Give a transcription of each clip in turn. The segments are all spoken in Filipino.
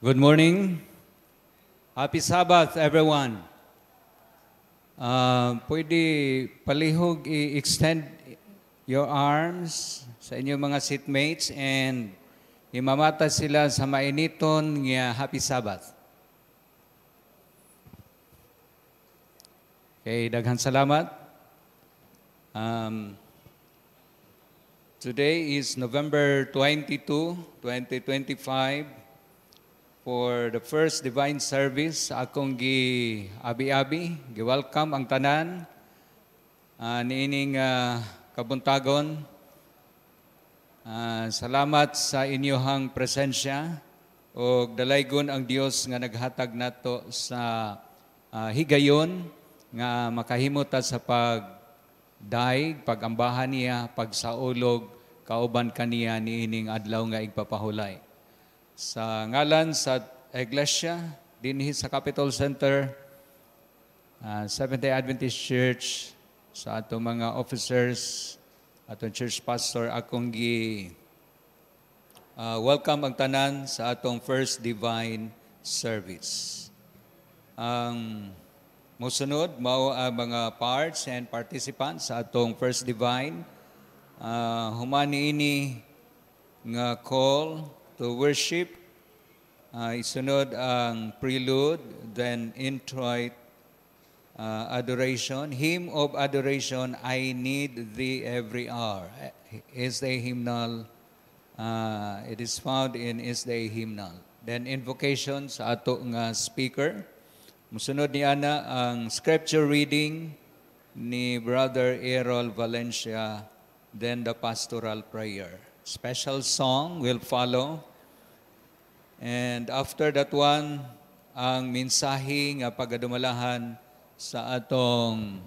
Good morning. Happy Sabbath, everyone. Pwede palihog i-extend your arms sa inyong mga seatmates and imamata sila sa mainiton nga Happy Sabbath. Okay, daghang salamat. Today is November 22, 2025. For the first divine service, akong gi-abi-abi, gi-welcome ang tanan niining kabuntagon. Salamat sa inyohang presensya o dalaygon ang Dios nga naghatag nato sa higayon nga makahimota sa pagdaig, pagambahan niya, pagsaulog, kauban kaniya niining adlaw nga igpapahulay. Sa ngalan sa Iglesia, dinhi sa Capitol Center, Seventh-day Adventist Church, sa atong mga officers, atong church pastor, akong welcome ang tanan sa atong first divine service. Ang musunod, mao ang mga parts and participants sa atong first divine. Humani ini nga call to worship, isunod ang prelude, then introit, adoration. Hymn of adoration, I need thee every hour. Is the hymnal, it is found in Is the hymnal. Then invocation sa ato nga speaker. Musunod ni ana ang scripture reading ni Brother Errol Valencia, then the pastoral prayer. Special song will follow. And after that one, ang mensahe nga pagadumalahan sa atong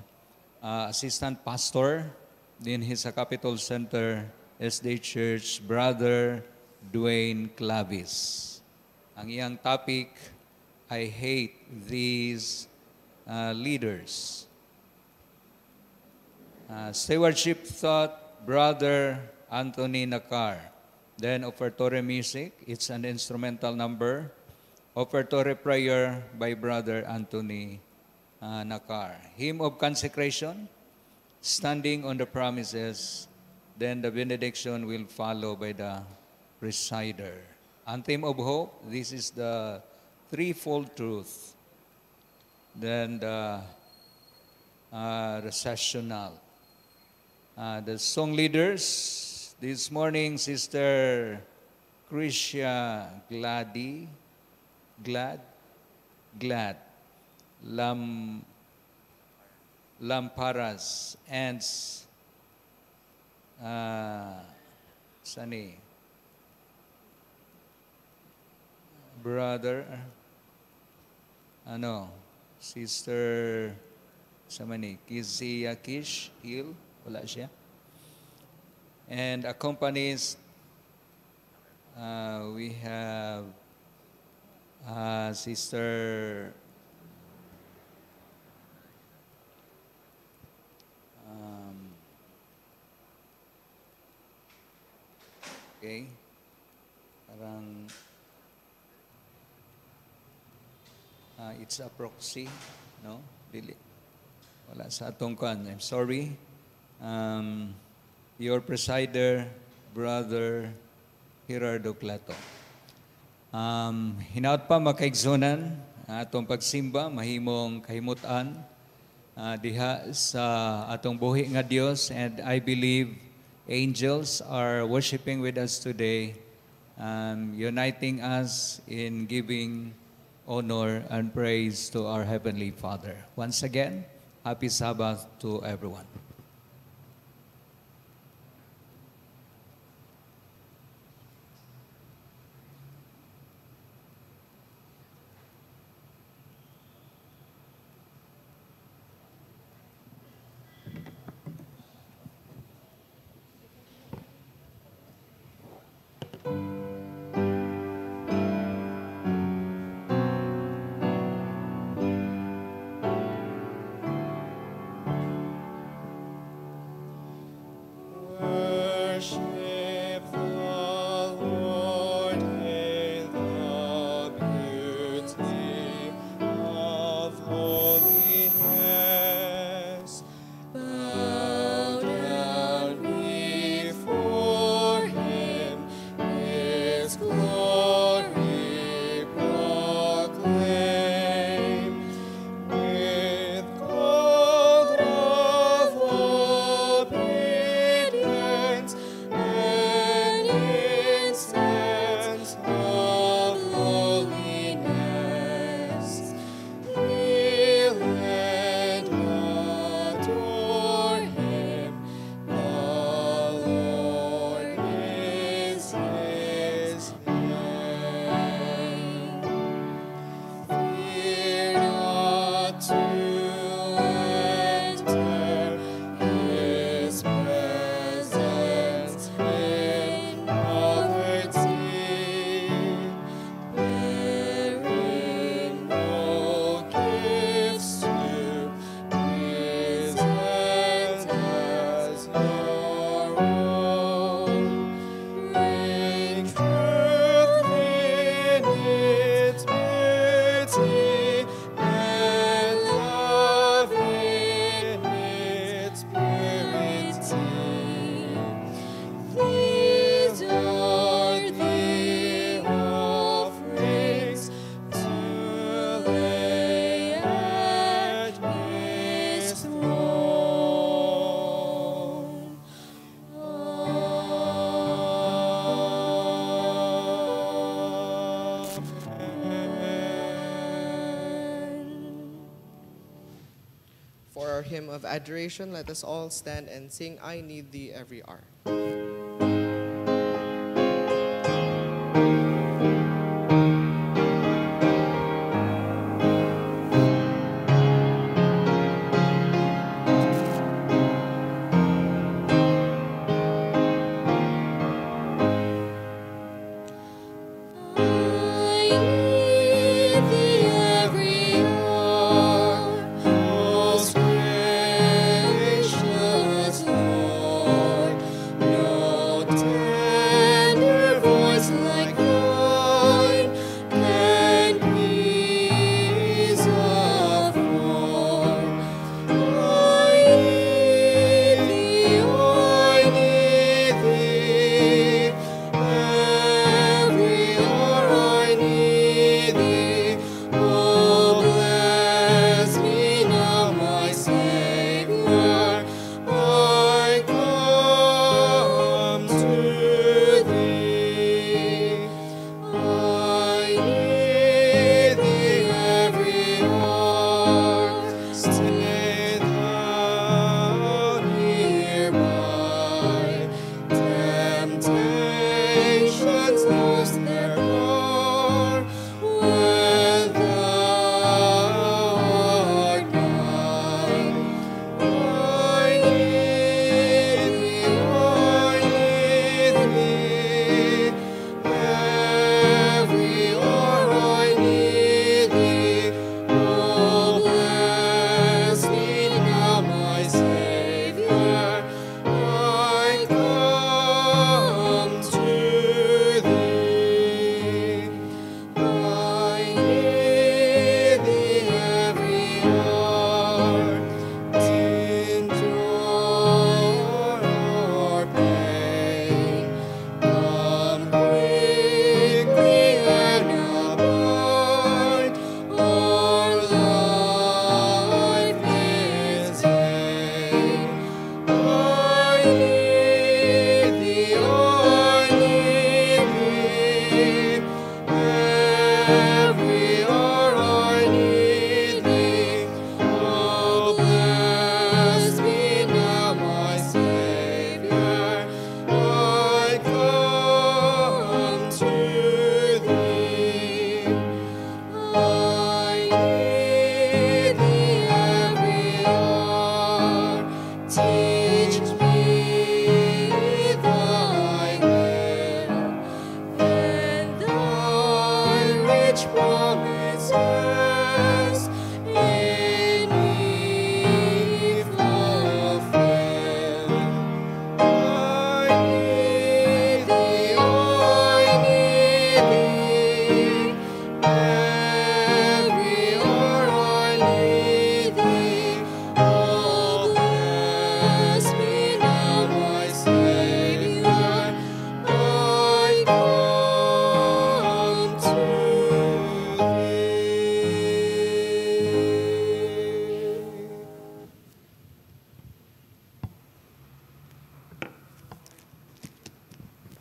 assistant pastor din sa Capitol Center SD Church, Brother Dwayne Clavis. Ang iyang topic, I hate these leaders. Stewardship thought, Brother Anthony Nakar. Then offertory music, it's an instrumental number. Offertory prayer by Brother Anthony Nakar. Hymn of consecration, standing on the promises. Then the benediction will follow by the presider. Anthem of hope, this is the threefold truth. Then the recessional. The song leaders, this morning, Sister Krisha Glad, Lamparas, and Sani, Brother, Sister Kiziakish Hill, wala siya. And accompanies, we have Sister okay, parang it's a proxy, no? Dili. Wala sa atong kan. I'm sorry. Your presider, Brother Gerardo Clato. Hinaot pa makaigsunan atong pagsimba, mahimong kahimutan diha sa atong buhi nga Dios, and I believe angels are worshiping with us today, uniting us in giving honor and praise to our Heavenly Father. Once again, Happy Sabbath to everyone. Worship the Lord in the hymn of adoration, let us all stand and sing, I Need Thee Every Hour.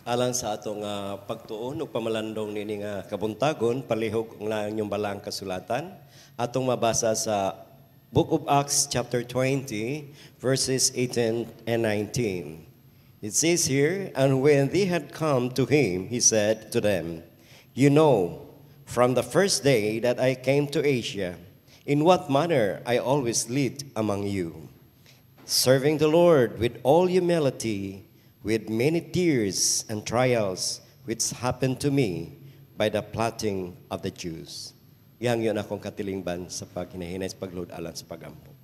Alang sa atong pagtuon ug pamalandong nini nga kabuntagon palihog ang laang inyong balang kasulatan atong mabasa sa Book of Acts chapter 20 verses 18 and 19. It says here, and when they had come to him, he said to them, "You know, from the first day that I came to Asia, in what manner I always lived among you, serving the Lord with all humility, with many tears and trials which happened to me by the plotting of the Jews." Yang yun akong katilingban sa paghinahinay sa pagload alang sa pagampo.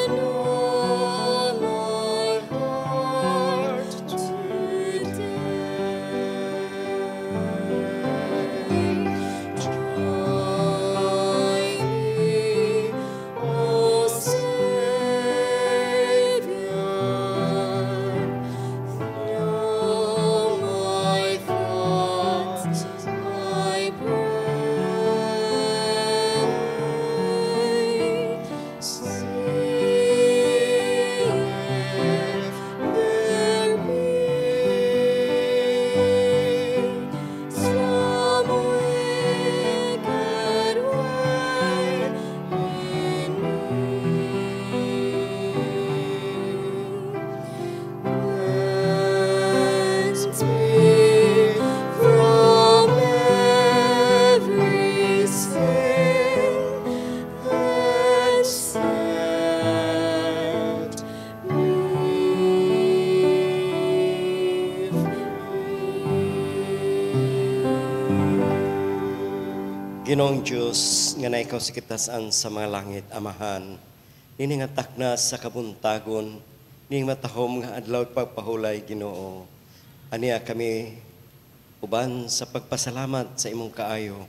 And Ginoong Diyos, nga na ikaw sikitasaan sa mga langit, Amahan, nini nga takna sa kabuntagon, nini matahom nga adlaw pagpahulay, Ginoo. Aniya kami uban sa pagpasalamat sa imong kaayo,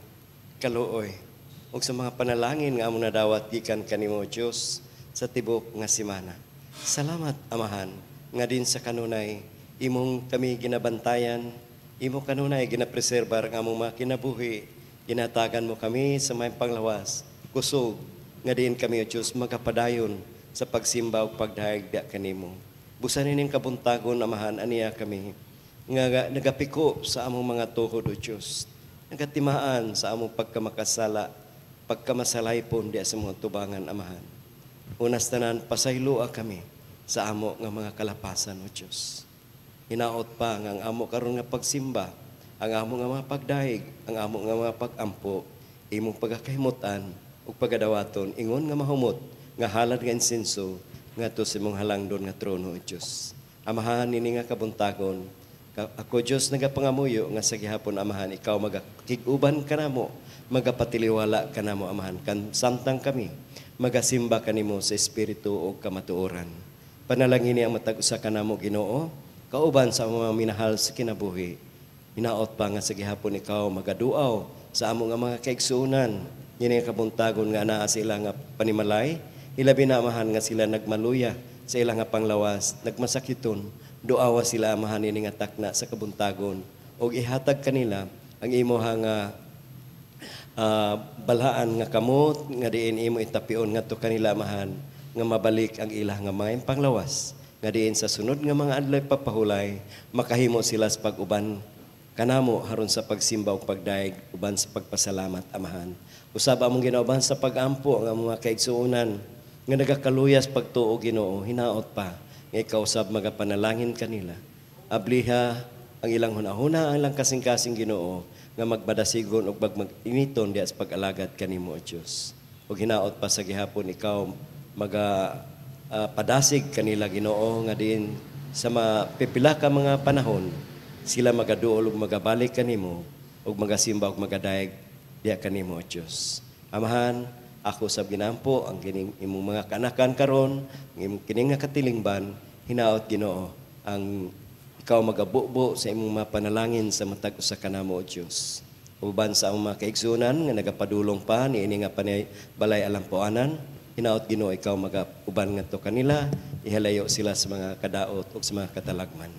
kaluoy, ug sa mga panalangin nga among nadawat gikan kanimo, Diyos, sa tibok nga simana. Salamat, Amahan, nga din sa kanunay, imong kami ginabantayan, imong kanunay ginapreserbar nga among mga kinabuhi, ginatagan mo kami sa may panglawas, kusog, nga din kami, O Diyos, magapadayon sa pagsimba o pagdahig da kanimo. Busanin ning kabuntagon, Amahan, aniya kami, nga nagapiko sa among mga tuhod, O Diyos, nagatimaan sa among pagkamakasala, pagkamasalaypon di sa mga tubangan, Amahan. Unas tanan, pasayloa kami sa amo nga mga kalapasan, O Diyos. Hinaot pa nga ang amo karon nga pagsimba, ang amo nga mga pagdaig, ang amo nga mga pagampo, imong pagakahimutan ug pagadawaton, ingon nga mahumot, nga halad nga insenso, nga to sa imong halangdon nga trono, O Diyos. Amahan nini nga kabuntagon, ako Diyos nagapangamuyo nga sa gihapon, Amahan, ikaw magakiguban ka namo, magapatiliwala ka namo, Amahan, kan samtang kami, magasimba kanimo sa espiritu o kamatuoran. Panalangin ang matag-usa ka namo, Ginoo, kauban sa mga minahal sa kinabuhi. Hinaot pa nga sa gihapon ikaw magaduaw sa amo nga mga kaigsuunan. Yun nga kabuntagon nga naa sila nga panimalay. Ilabi na, Amahan, nga sila nagmaluya sa ilang nga panglawas, nagmasakiton. Duawa sila, Amahan, ini nga takna sa kabuntagon. O ihatag kanila ang imo nga balaan nga kamot, nga diin imo itapion nga to kanila, Amahan, nga mabalik ang ilang nga mga panglawas. Nga diin sa sunod nga mga adlay papahulay, makahimo sila sa pag-uban kanamo haron sa pagsimba ug pagdaig uban sa pagpasalamat, Amahan. Usab among ginauban sa pagampo ang mga kaigsuonan nga nagakaluyas pagtuo, Ginoo, hinaot pa nga ikaw usab magapanalangin kanila. Abliha ang ilang hunahuna, ang ilang kasing-kasing, Ginoo, nga magbadasigon ug maginiton diha sa pag-alagad kanimo, O Dios. Ug hinaot pa sa gihapon ikaw padasig kanila, Ginoo, nga diin sa mapipila ka mga panahon sila magaduol ug magabalik kanimo ug magasimba ug magadaig diha kanimo, O Dios. Amahan, ako sab ginampo ang kining imong mga kanakan karon, imong kining nga katilingban, hinaot, Ginoo, ang ikaw magabubo sa imong mga panalangin sa matag usa kanamo, O Dios. Uban sa among mga kaigsunan nga nagapadulong pa niini nga panay balay alampuanan, hinaot, Ginoo, ikaw magauban ngadto kanila, ihalayo sila sa mga kadaot ug sa mga katalagman.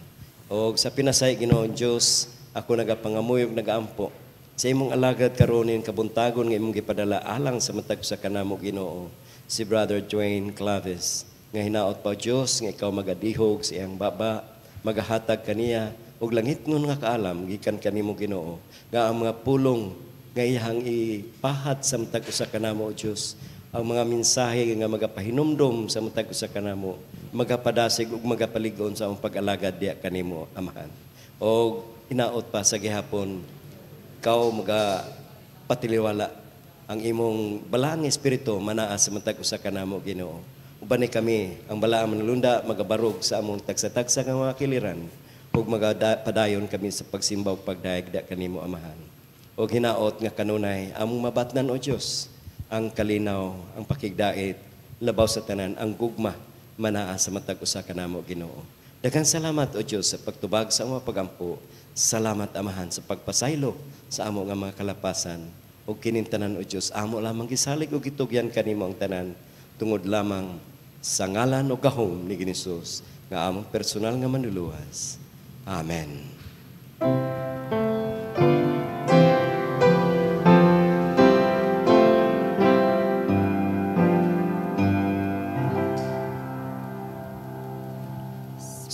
O sa pinasay, Ginoong Diyos, ako nagapangamuy ug nagaampo sa imong alagad karonin kabuntagon nga imong gipadala alang sa matag sa kanamo, Ginoo, si Brother Dwayne Claves, nga hinaot pa, Diyos, nga ikaw magadihog sa iyang baba, magahatag kaniya ug langit ngun nga kaalam gikan kanimo, Ginoo, nga ang mga pulong nga iyang ipahat sa matag usa kanamo, Diyos, ang mga mensahe nga magapahinumdom sa matag usa kanamo, magapadasig ug magapaligon sa among pag-alagad diha kanimo, Amahan. O hinaot pa sa gihapon, ikaw magapatiliwala ang imong balaang espiritu manaa sa matag usa kanamo, Ginoo. Uban ni kami ang balaang manulunda magabarog sa among tagsa-tagsa nga mga kiliran ug magapadayon kami sa pagsimba ug pagdaig diha kanimo, Amahan. O hinaot nga kanunay among mabatnan, O Dios, ang kalinaw, ang pakigdait, labaw sa tanan, ang gugma manaa sa matag usa kanamo, Ginoo. Daghang salamat, O Dios, sa pagtubag sa among pagampo. Salamat, Amahan, sa pagpasaylo sa amo nga mga kalapasan. O kining tanan, O Dios, amo lamang gisalig o gitugyan kanimo ang tanan tungod lamang sa ngalan o gahom ni Hesus nga among personal nga manluluwas. Amen.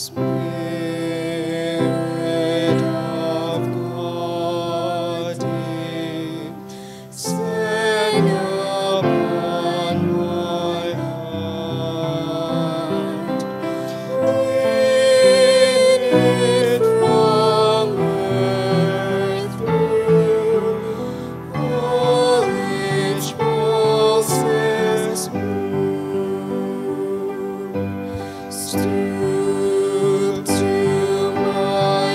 Spirit of God, send upon my heart. Rain it from earth through, all which pulses Stoop to my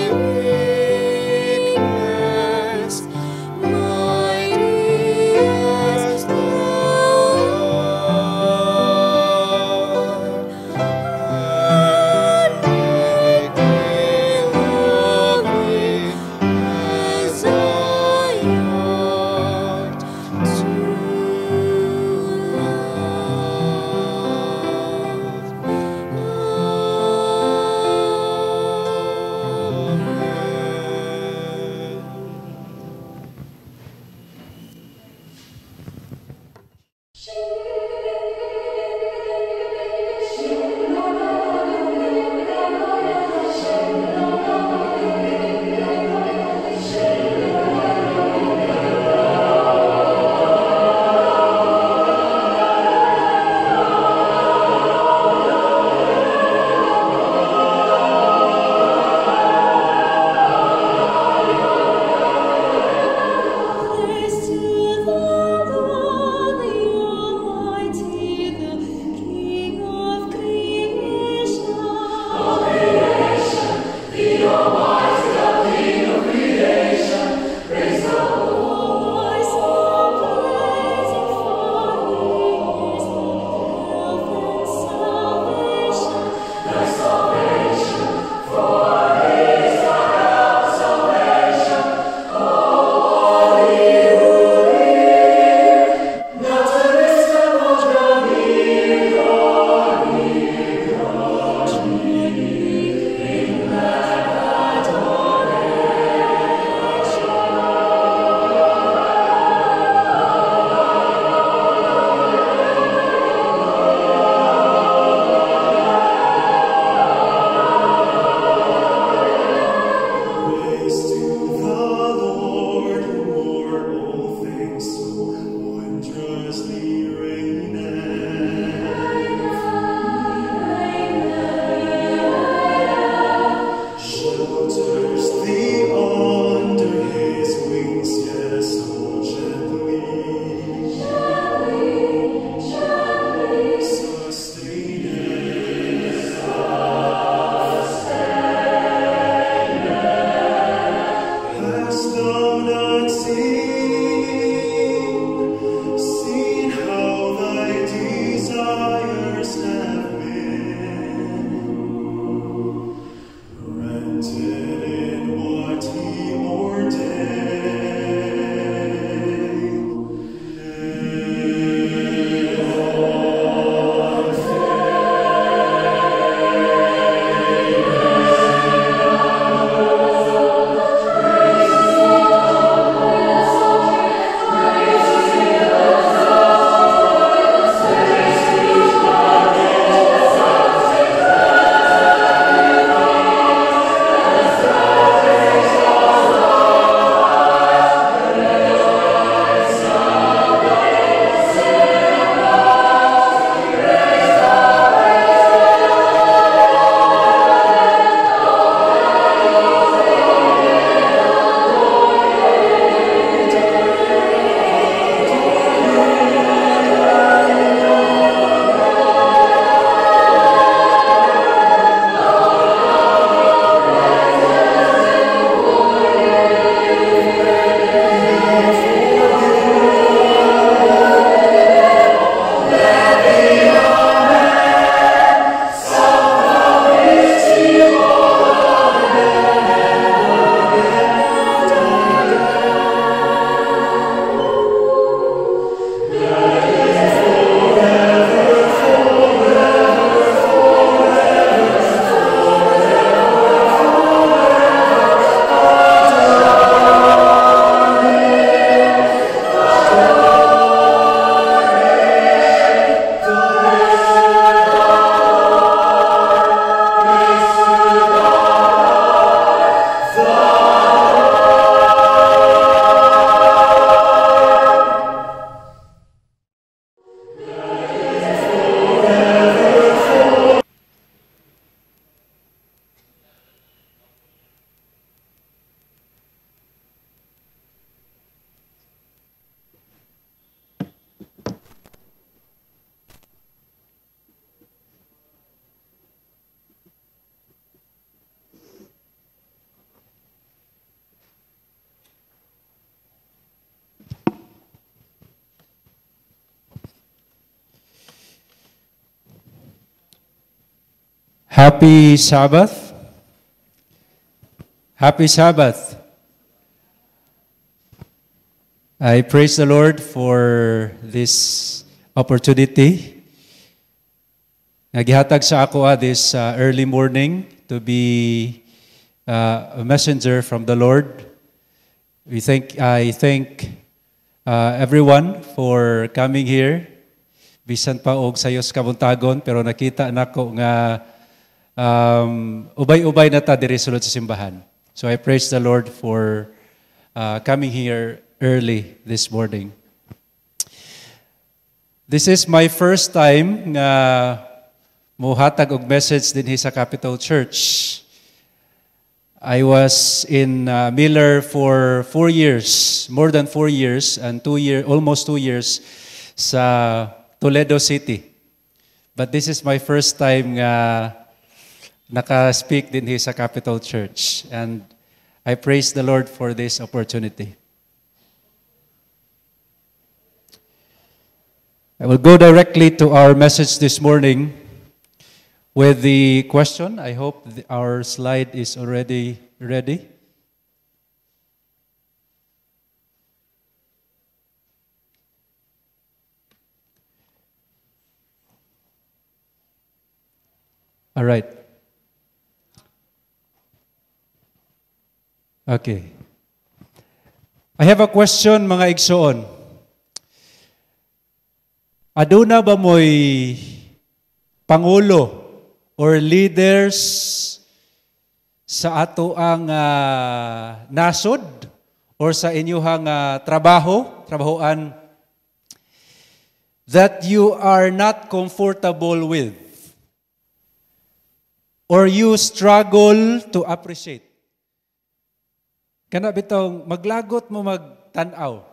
Happy Sabbath. Happy Sabbath. I praise the Lord for this opportunity. Nagihatag sa ako this early morning to be a messenger from the Lord. I thank everyone for coming here. Bisan pa og sayos kabuntagon, pero nakita nako nga ubay-ubay na ta diri sulod sa simbahan. So I praise the Lord for coming here early this morning. This is my first time nga mohatag og message dinhi sa Capital Church. I was in Miller for 4 years, more than 4 years, and almost 2 years sa Toledo City. But this is my first time nga naka-speak dinhi sa Capital Church, and I praise the Lord for this opportunity. I will go directly to our message this morning with the question. I hope our slide is already ready. All right. Okay. I have a question, mga igsoon. Aduna ba mo'y pangulo or leaders sa ato ang nasod or sa inyuhang trabahoan that you are not comfortable with or you struggle to appreciate? Kana bitong maglagot mo magtanaw.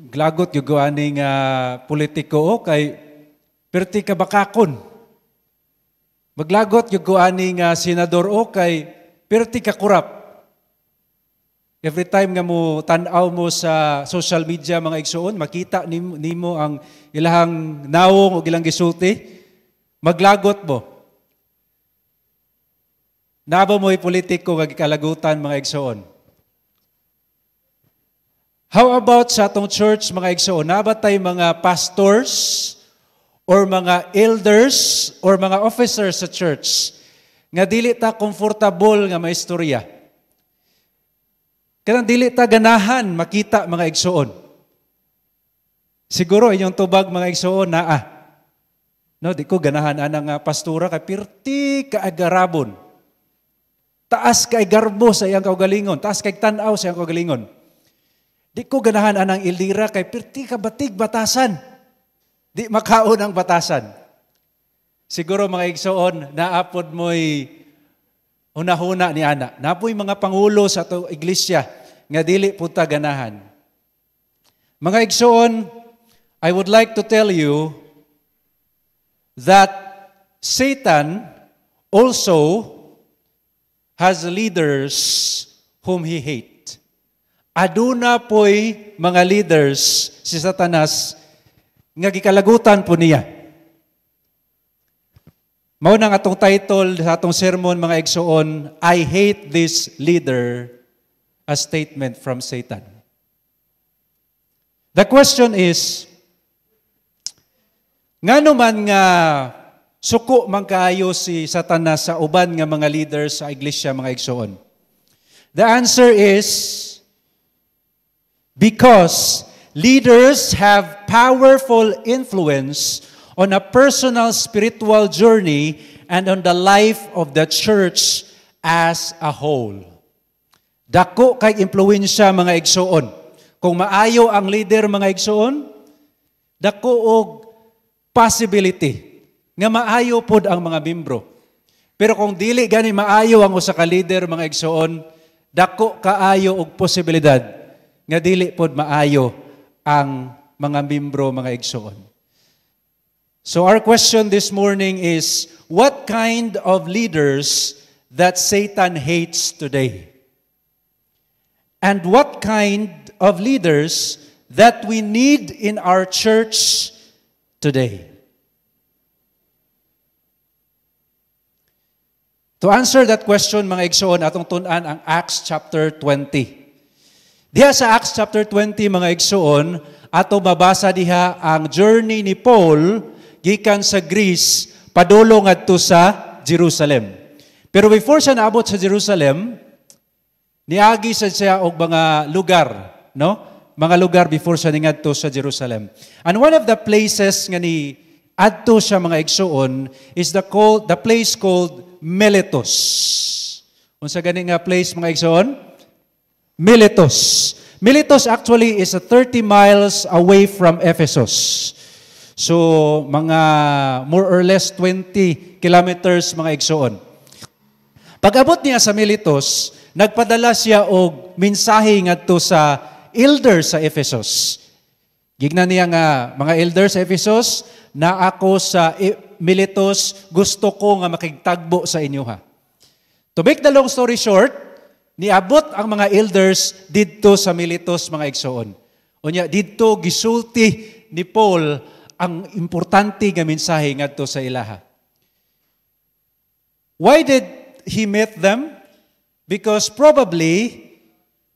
Glagot yung gawaning politiko kay perti ka bakakon. Maglagot yung gawaning senador kay perti ka kurap. Every time nga mo tanaw mo sa social media mga igsoon, makita nimo ang ilahang nawong o ilang gisulti, maglagot mo. Naba mo'y politiko nga gikalagutan mga igsoon. How about sa atong church mga igsoon? Naba tay mga pastors or mga elders or mga officers sa church nga dili ta comfortable nga maistorya? Kanang dili ta ganahan makita mga igsoon. Siguro inyong tubag mga igsoon no, di ko ganahan anang pastora kay pirti ka agarabon. Taas kay garbo sa iyang kaugalingon, taas kay tanaw sa iyang kaugalingon. Di ko ganahan anang ilira kay pirti ka batig batasan. Di makaon ang batasan. Siguro mga igsoon, naapod mo'y hunahuna ni ana. Napoy mga pangulo sa to iglesia nga dili punta ganahan. Mga igsoon, I would like to tell you that Satan also has leaders whom he hates. Aduna po'y mga leaders si Satanas nga gikalagutan po niya. Mao nang atong title sa atong sermon mga igsoon, I hate this leader, a statement from Satan. The question is, ngano man nga suko man kaayo si Satanas sa uban nga mga leaders sa iglesia mga igsoon? The answer is, because leaders have powerful influence on a personal spiritual journey and on the life of the church as a whole. Dako kay impluwensya mga igsoon. Kung maayo ang leader mga igsoon, dako og possibility nga maayo pod ang mga membro. Pero kung dili gani maayo ang usa ka leader mga igsoon, dako kaayo og posibilidad nga dili pod maayo ang mga membro mga igsoon. So our question this morning is, what kind of leaders that Satan hates today? And what kind of leaders that we need in our church today? To answer that question, mga igsoon, atong tun-an ang Acts chapter 20. Diha sa Acts chapter 20, mga igsoon, ato mabasa diha ang journey ni Paul gikan sa Greece padulong adto sa Jerusalem. Pero before siya naabot sa Jerusalem, niagi siya og mga lugar, no? Mga lugar before siya ningadto sa Jerusalem. And one of the places nga ni adto siya, mga igsoon, is the place called Miletus. Unsa gani nga place, mga igsoon? Miletus. Miletus actually is 30 miles away from Ephesus. So, mga more or less 20 kilometers, mga igsoon. Pag-abot niya sa Miletus, nagpadala siya og mensahe ngadto sa elders sa Ephesus. Gigna niya nga, mga elders sa Ephesus, na ako sa Miletus, gusto ko nga makigtagbo sa inyo ha. To make the long story short, niabot ang mga elders didto sa Miletus, mga igsoon. Unya, didto gisulti ni Paul ang importante nga mensahe ngadto sa ilaha. Why did he meet them? Because probably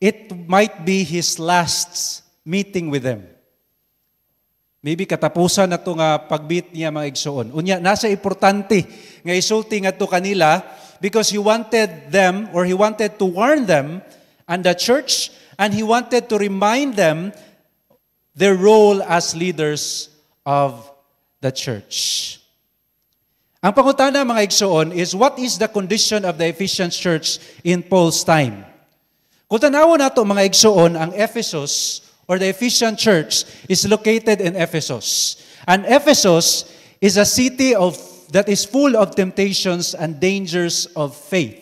it might be his last meeting with them. Maybe katapusan na ito nga pagbit niya, mga igsoon. Unya, nasa importante nga isulti nga ito kanila because he wanted them or he wanted to warn them and the church and he wanted to remind them their role as leaders of the church. Ang pangutana, mga igsoon, is what is the condition of the Ephesian church in Paul's time? Kung tanawon nato, mga igsoon, ang Ephesus or the Ephesian church is located in Ephesus. And Ephesus is a city that is full of temptations and dangers of faith.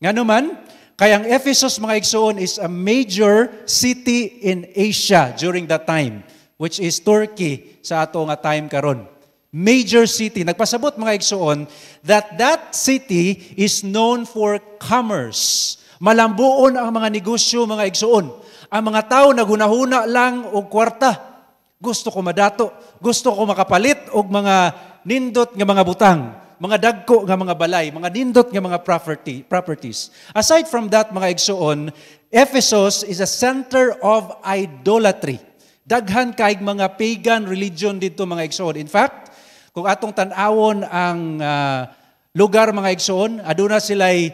Nga naman, kaya ang Ephesus, mga igsoon, is a major city in Asia during that time, which is Turkey sa ato nga time karon. Major city. Nagpasabot, mga igsoon, that city is known for commerce. Malambuon ang mga negosyo, mga igsoon. Ang mga tao nagunahuna lang og kwarta. Gusto ko madato. Gusto ko makapalit og mga nindot nga mga butang, mga dagko nga mga balay, mga nindot nga mga properties. Aside from that, mga igsoon, Ephesus is a center of idolatry. Daghan kaig mga pagan religion dito, mga igsoon. In fact, kung atong tan-awon ang lugar, mga igsoon, aduna sila'y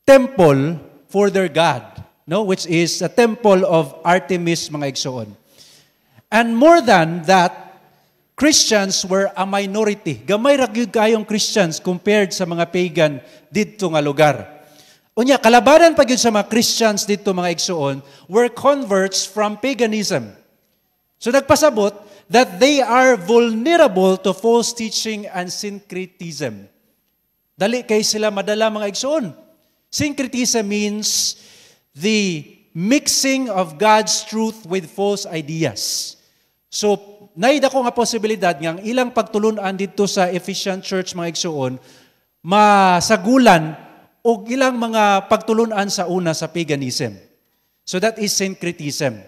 temple for their God, no, which is a temple of Artemis, mga igsoon. And more than that, Christians were a minority. Gamay ra gyud kayong Christians compared sa mga pagan didto nga lugar. Unya, kalabanan pa gyud sa mga Christians didto, mga igsoon, were converts from paganism. So nagpasabot that they are vulnerable to false teaching and syncretism. Dali kay sila madala, mga igsoon. Syncretism means the mixing of God's truth with false ideas. So, naida ko nga posibilidad nga ilang pagtulunan dito sa Ephesian Church, mga igsoon, masagulan o ilang mga pagtulunan sa una sa paganism. So that is syncretism.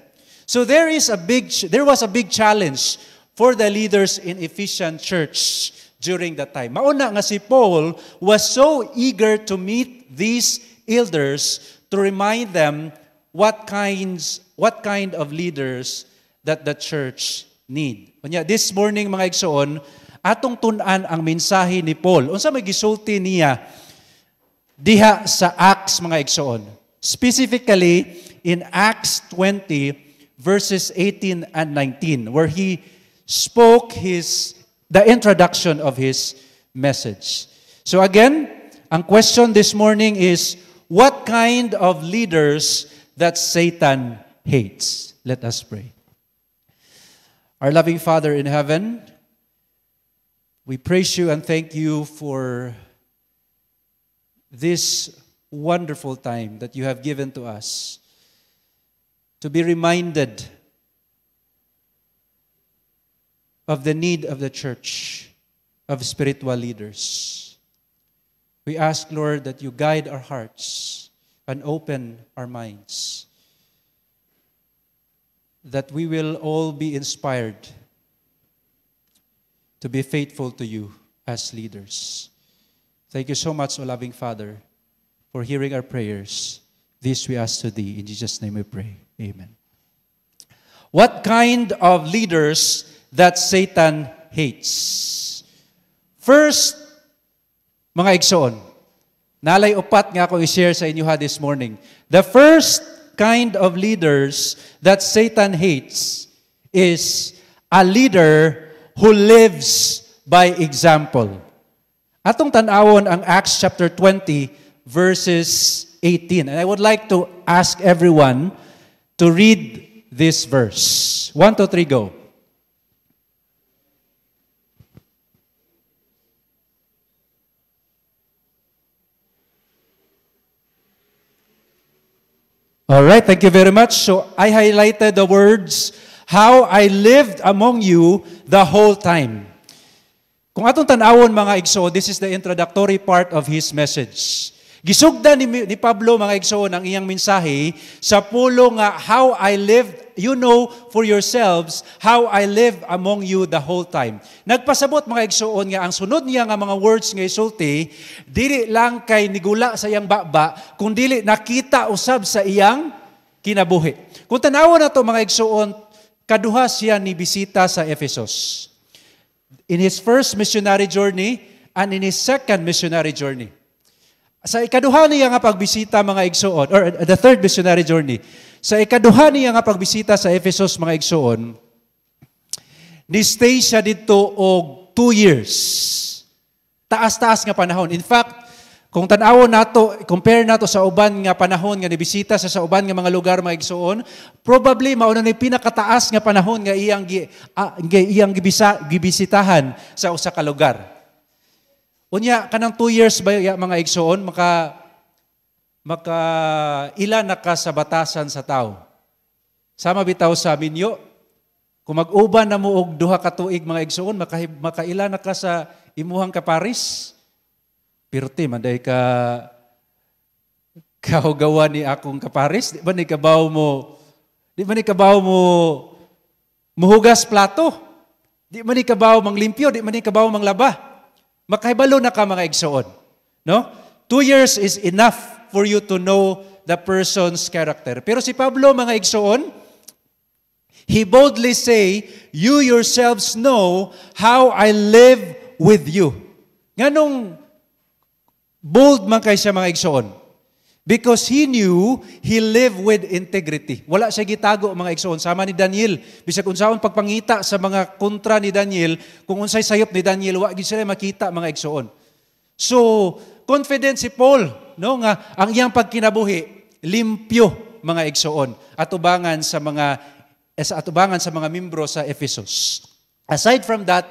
So there was a big challenge for the leaders in Ephesian Church during that time. Mauna nga si Paul was so eager to meet these elders to remind them what kind of leaders that the church need. Kanya, this morning, mga igsoon, atong tun-an ang mensahe ni Paul. Unsa may gisulti niya diha sa Acts, mga igsoon. Specifically, in Acts 20, verses 18 and 19, where he spoke the introduction of his message. So again, ang question this morning is, what kind of leaders that Satan hates? Let us pray. Our loving Father in heaven, we praise you and thank you for this wonderful time that you have given to us to be reminded of the need of the church, of spiritual leaders. We ask, Lord, that you guide our hearts and open our minds, that we will all be inspired to be faithful to you as leaders. Thank you so much, O loving Father, for hearing our prayers. This we ask to Thee. In Jesus' name we pray. Amen. What kind of leaders that Satan hates? First, mga igsoon, nalay upat nga ako i-share sa inyo this morning. The first kind of leaders that Satan hates is a leader who lives by example. Atong tanawon ang Acts chapter 20 verses 18. And I would like to ask everyone to read this verse. 1, 2, 3, go. All right, thank you very much. So I highlighted the words, how I lived among you the whole time. Kung atong tanawon mga igsoon, this is the introductory part of his message. Gisugdan ni Pablo mga igsoon ang iyang mensahe sa pulo nga how I lived, you know for yourselves how I lived among you the whole time. Nagpasabot mga igsoon nga ang sunod niya nga mga words nga isulti, dili lang kay nigula sa iyang baba, kundi nakita usab sa iyang kinabuhi. Kung tanawon nato mga igsoon, kaduha siya ni bisita sa Ephesus. In his first missionary journey and in his second missionary journey. Sa ikaduha niya nga pagbisita mga igsoon, or the third missionary journey, sa ikaduha niya nga pagbisita sa Ephesus mga igsoon, ni-stay siya dito og 2 years. Taas-taas nga panahon. In fact, kung tanawon nato, compare nato sa uban nga panahon nga nibisita sa uban nga mga lugar mga igsoon, probably mauna ni pinakataas nga panahon nga iyang gibisitahan sa usa ka lugar. Unya, kanang 2 years ba mga igsoon, maka ila na ka sa batasan sa tao. Sama bitaw sa minyo, kung mag-uban na mo og 2 ka tuig mga igsoon, makaila na ka sa imuhang kaparis. Pirti, manday ka kaugawa ni akong kaparis. Di ba ni kabaw mo muhugas plato? Di ba ni kabaw manglimpyo? Di ba ni kabaw manglaba? Makahibalo na ka mga igsoon. No? 2 years is enough for you to know the person's character. Pero si Pablo, mga igsoon, he boldly say, you yourselves know how I live with you. Nganong bold man kay siya mga igsoon? Because he knew he lived with integrity. Wala siya gitago mga igsoon. Sama ni Daniel. Bisag unsaon pagpangita sa mga kontra ni Daniel, kung unsay sayop ni Daniel, wa gid sila makita mga igsoon. So, confident si Paul, no, nga ang iyang pagkinabuhi limpyo mga igsoon. Atubangan sa mga membro sa Ephesus. Aside from that,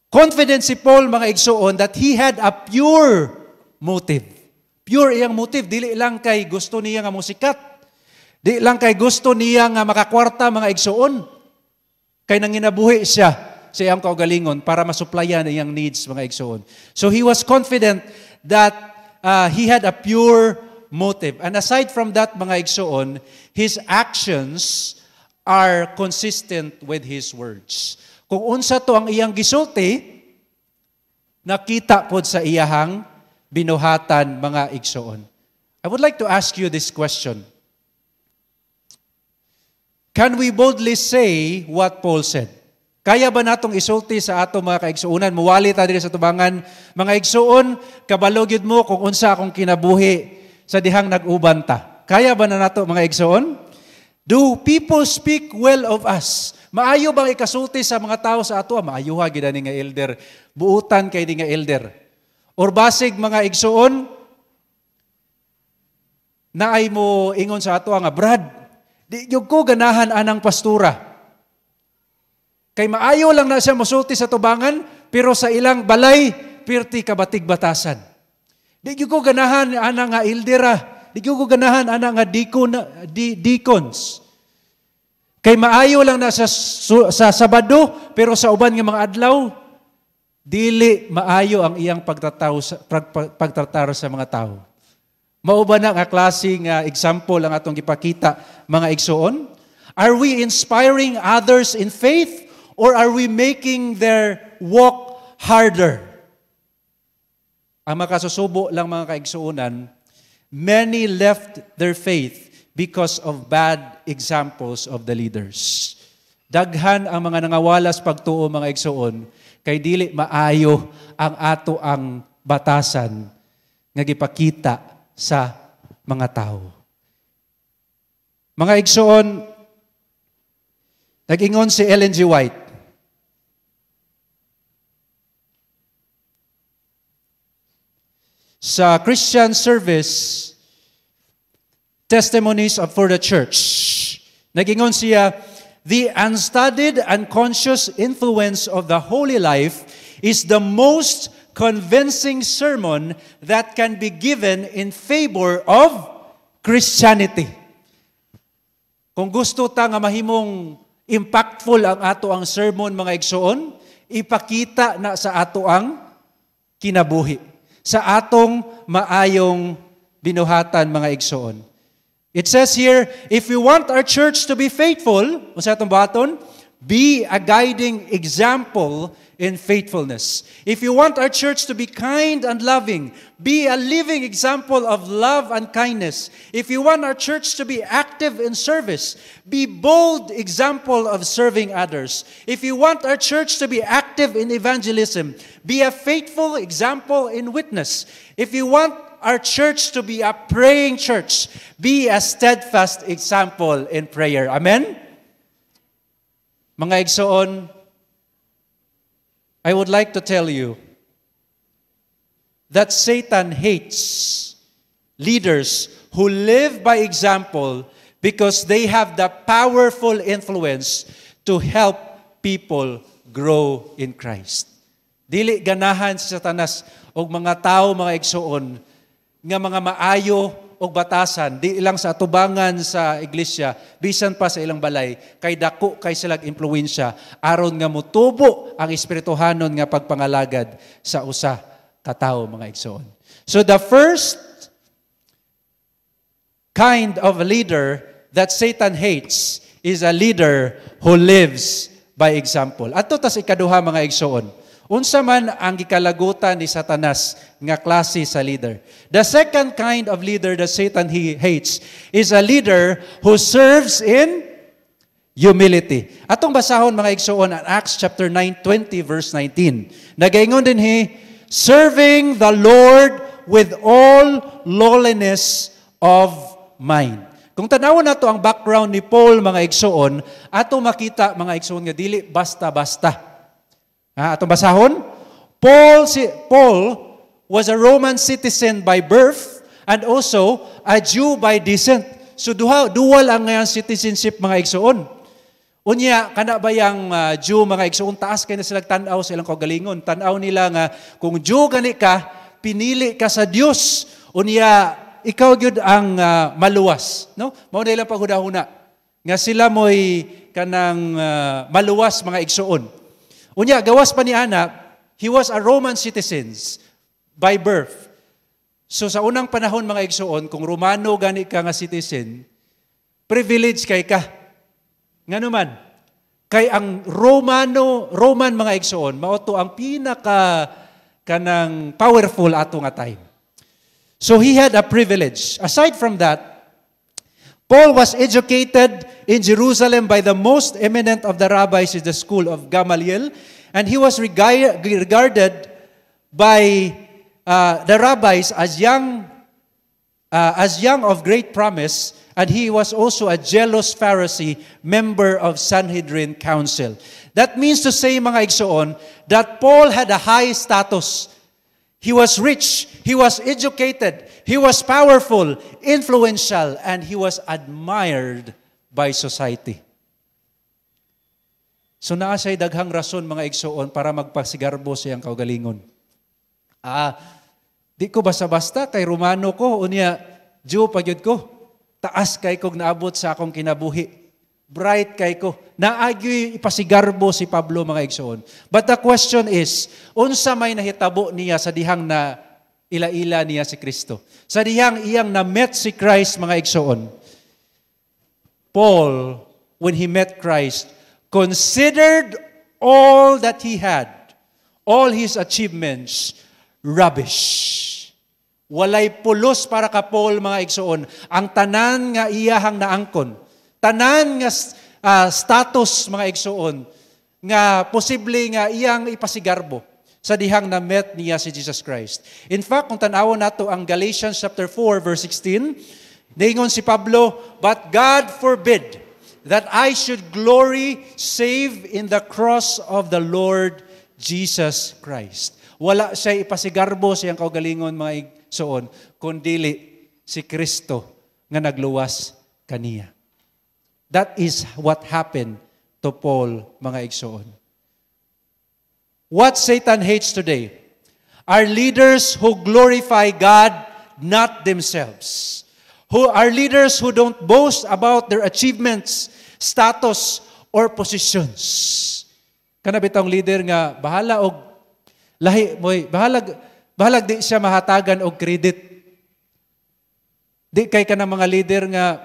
confident si Paul mga igsoon that he had a pure motive. Pure iyang motive, dili lang kay gusto niya nga musikat. Dili lang kay gusto niya nga makakwarta mga igsoon. Kay nanginabuhi siya sa iyang kaugalingon para masuplayan iyang needs mga igsoon. So he was confident that he had a pure motive. And aside from that mga igsoon, his actions are consistent with his words. Kung unsa to ang iyang gisulti, nakita pod sa iyahang binuhatan mga igsoon. I would like to ask you this question. Can we boldly say what Paul said? Kaya ba natong isulti sa ato mga kaigsuonan? Muwali ta diri sa tubangan. Mga igsoon, kabalogid mo kung unsa akong kinabuhi sa dihang nag-uban ta. Kaya ba na nato mga igsoon? Do people speak well of us? Maayo bang ikasulti sa mga tao sa ato? Maayo ha, gid nga elder. Buutan kay di nga elder. Or basig mga igsoon, naay mo ingon sa ato nga, Brad, di yung ko ganahan anang pastura. Kay maayo lang na siya mosulti sa tubangan, pero sa ilang balay, pirti kabatig batasan. Di yung ko ganahan anang nga ildera, di yung ko ganahan anang nga deacons. Kay maayo lang na sa Sabado, pero sa uban nga mga adlaw, dili maayo ang iyang pagtratar sa mga tao. Mao ba na nga klaseng example ang atong gipakita mga igsoon? Are we inspiring others in faith or are we making their walk harder? ang makasusubo lang mga kaigsuunan, many left their faith because of bad examples of the leaders. Daghan ang mga nangawalas pagtuo mga igsuon, kay dili maayo ang ato ang batasan nga gipakita sa mga tao. Mga igsuon, nag-ingon si Ellen G. White, sa Christian Service, Testimonies for the Church, nag-ingon siya, the unstudied and conscious influence of the holy life is the most convincing sermon that can be given in favor of Christianity. Kung gusto ta nga mahimong impactful ang ato ang sermon mga igsoon, ipakita na sa ato ang kinabuhi, sa atong maayong binuhatan mga igsoon. It says here, if we want our church to be faithful, unsa atong baton? Be a guiding example in faithfulness. If you want our church to be kind and loving, be a living example of love and kindness. If you want our church to be active in service, be bold example of serving others. If you want our church to be active in evangelism, be a faithful example in witness. If you want our church to be a praying church, be a steadfast example in prayer. Amen? Mga igsoon, I would like to tell you that Satan hates leaders who live by example because they have the powerful influence to help people grow in Christ. Dili ganahan si Satanas og mga tao, mga igsoon, nga mga maayo o batasan, di ilang sa atubangan sa iglesia, bisan pa sa ilang balay, kay dako kay silag impluwensya, aron nga mutubo ang espirituhanon nga pagpangalagad sa usa ka tawo mga igsoon. So the first kind of a leader that Satan hates is a leader who lives by example. Adto tas ikaduha mga igsoon. Unsa man ang gikalagutan ni Satanas nga klase sa leader. The second kind of leader that Satan hates is a leader who serves in humility. Atong basahon mga igsoon ang Acts chapter 9:20 verse 19. Nagaingon dinhi, serving the Lord with all lowliness of mind. Kung tanawon nato ang background ni Paul mga igsoon, ato makita mga igsoon nga dili basta-basta. Atong basahon, Paul was a Roman citizen by birth and also a Jew by descent. So dual ang ngayang citizenship mga igsoon. Unya, kana ba yung Jew mga igsoon, taas kayo na silang tanaw sa ilang kagalingon. Tanaw nila nga, kung Jew gani ka, pinili ka sa Diyos. Unya, ikaw gyud ang maluwas. No? Mao na ilang paghudahuna. Nga sila mo'y kanang maluwas mga igsoon. Unya, gawas pa ni Ana, he was a Roman citizen by birth. So sa unang panahon mga igsoon, kung Romano gani ka nga citizen, privilege kay ka. Nga naman, kay ang Roman mga igsoon, mauto ang pinaka kanang powerful ato nga time. So he had a privilege. Aside from that, Paul was educated in Jerusalem by the most eminent of the rabbis in the school of Gamaliel, and he was regarded by the rabbis as young of great promise, and he was also a jealous Pharisee, member of Sanhedrin Council. That means to say, mga igsoon, that Paul had a high status. He was rich, he was educated, he was powerful, influential, and he was admired by society. So naa siya'y daghang rason mga igsoon para magpasigarbo siyang kaugalingon. Di ko basta-basta kay Romano ko, unya Jew pagyud ko, taas kay kog naabot sa akong kinabuhi. Bright kay ko. Naagyo'y ipasigarbo si Pablo mga igsoon. But the question is, unsa may nahitabo niya sa dihang na ila-ila niya si Kristo? Sa dihang iyang na-met si Christ mga igsoon. Paul, when he met Christ, considered all that he had, all his achievements, rubbish. Walay pulos para ka Paul, mga igsoon. Ang tanan nga iyahang naangkon. Tanan nga status, mga igsoon, nga posible nga iyang ipasigarbo sa dihang na met niya si Jesus Christ. In fact, kung tanawon nato ang Galatians chapter 4, verse 16, ningon si Pablo, "But God forbid that I should glory save in the cross of the Lord Jesus Christ." Wala siya ipasigarbo sa iyang kaugalingon, mga igsoon, kundili si Kristo nga nagluwas kaniya. That is what happened to Paul, mga igsoon. What Satan hates today are leaders who glorify God, not themselves. Who are leaders who don't boast about their achievements, status, or positions. Kana bitong leader nga bahala og lahi moy, bahalag di siya mahatagan og credit. Di kay kanang mga leader nga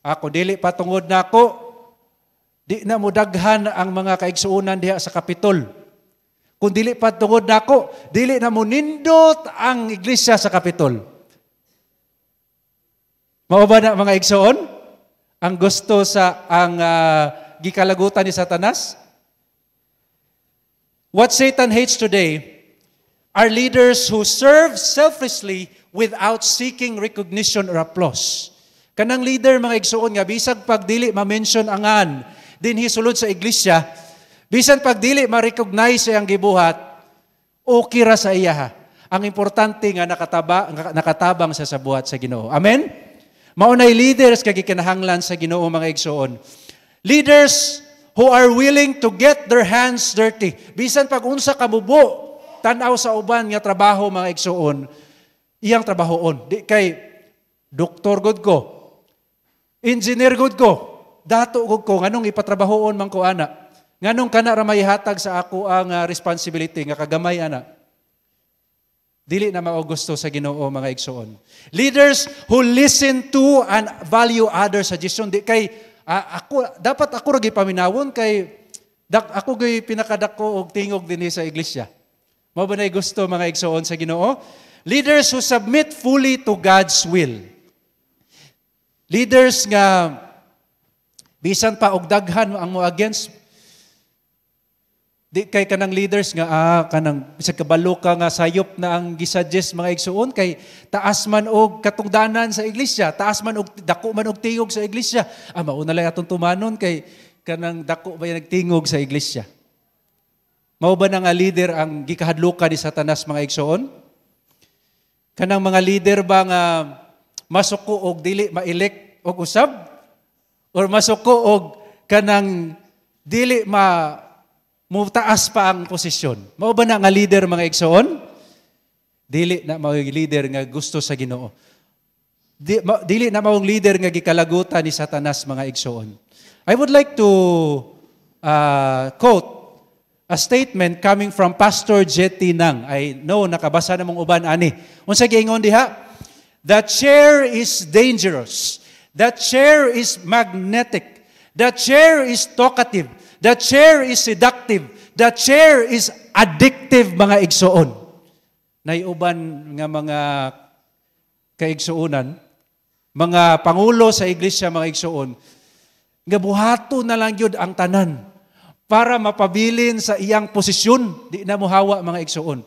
ako dili patungod nako, di na mo daghan ang mga kaigsuonan diha sa Kapitol. Kung dili patungod nako, dili na mo nindot ang iglesia sa Kapitol. Mao ba na, mga igsoon? Ang gusto sa gikalagutan ni Satanas? What Satan hates today are leaders who serve selflessly without seeking recognition or applause. Kanang leader, mga igsoon nga, bisag pag dili ma-mention angan din hisulod sa iglesia, bisan pag dili ma-recognize ang gibuhat, okay ra sa iya ha. Ang importante nga nakatabang sa buhat sa Ginoo. Amen? Maunay leaders kay gikinahanglan sa Ginoo, mga igsoon. Leaders who are willing to get their hands dirty. Bisan pag unsa kamubo, tanaw sa uban nga trabaho, mga igsoon, iyang trabahoon. Di kay doktor gud ko, engineer gud ko, dato gud ko, nganong ipatrabahoon man ko ana. Nganong kana ra mahihatag sa ako ang responsibility nga kagamay ana. Dili na mao gusto sa Ginoo, mga igsoon. Leaders who listen to and value others' suggestion. Di kay dapat ako ra gipaminawon kay ako gyud pinakadako og tingog dinhi sa iglesia. Mao ba nay gusto, mga igsoon, sa Ginoo? Leaders who submit fully to God's will. Leaders nga bisan pa og daghan ang mo against, di kay kanang leaders nga kanang bisag kabalo ka nga sayop na ang gisuggest, mga igsoon, kay taas man og katungdanan sa iglesia, taas man og dako man og tingog sa iglesia. Mauna lang atong tumanon kay kanang dako ba nagtingog sa iglesia. Mao ba na nga leader ang gikahadlukan ni Satanas, mga igsoon? Kanang mga leader ba nga masuko og dili ma-elect og usab, or masuko og kanang dili mutaas pa ang posisyon? Mao ba na nga leader, mga igsoon? Dili na mao leader nga gusto sa Ginoo. Dili na maong leader nga gikalagutan ni Satanas, mga igsoon. I would like to quote a statement coming from Pastor Jetty Nang. I know nakabasa na mong uban ani. Unsa giingon diha? That chair is dangerous. That chair is magnetic. That chair is talkative. That chair is seductive. That chair is addictive, mga igsoon. Naiuban nga mga kaigsuonan, mga pangulo sa iglesia, mga igsoon, nga buhato na lang yun ang tanan para mapabilin sa iyang posisyon. Di na muhawa, mga igsoon.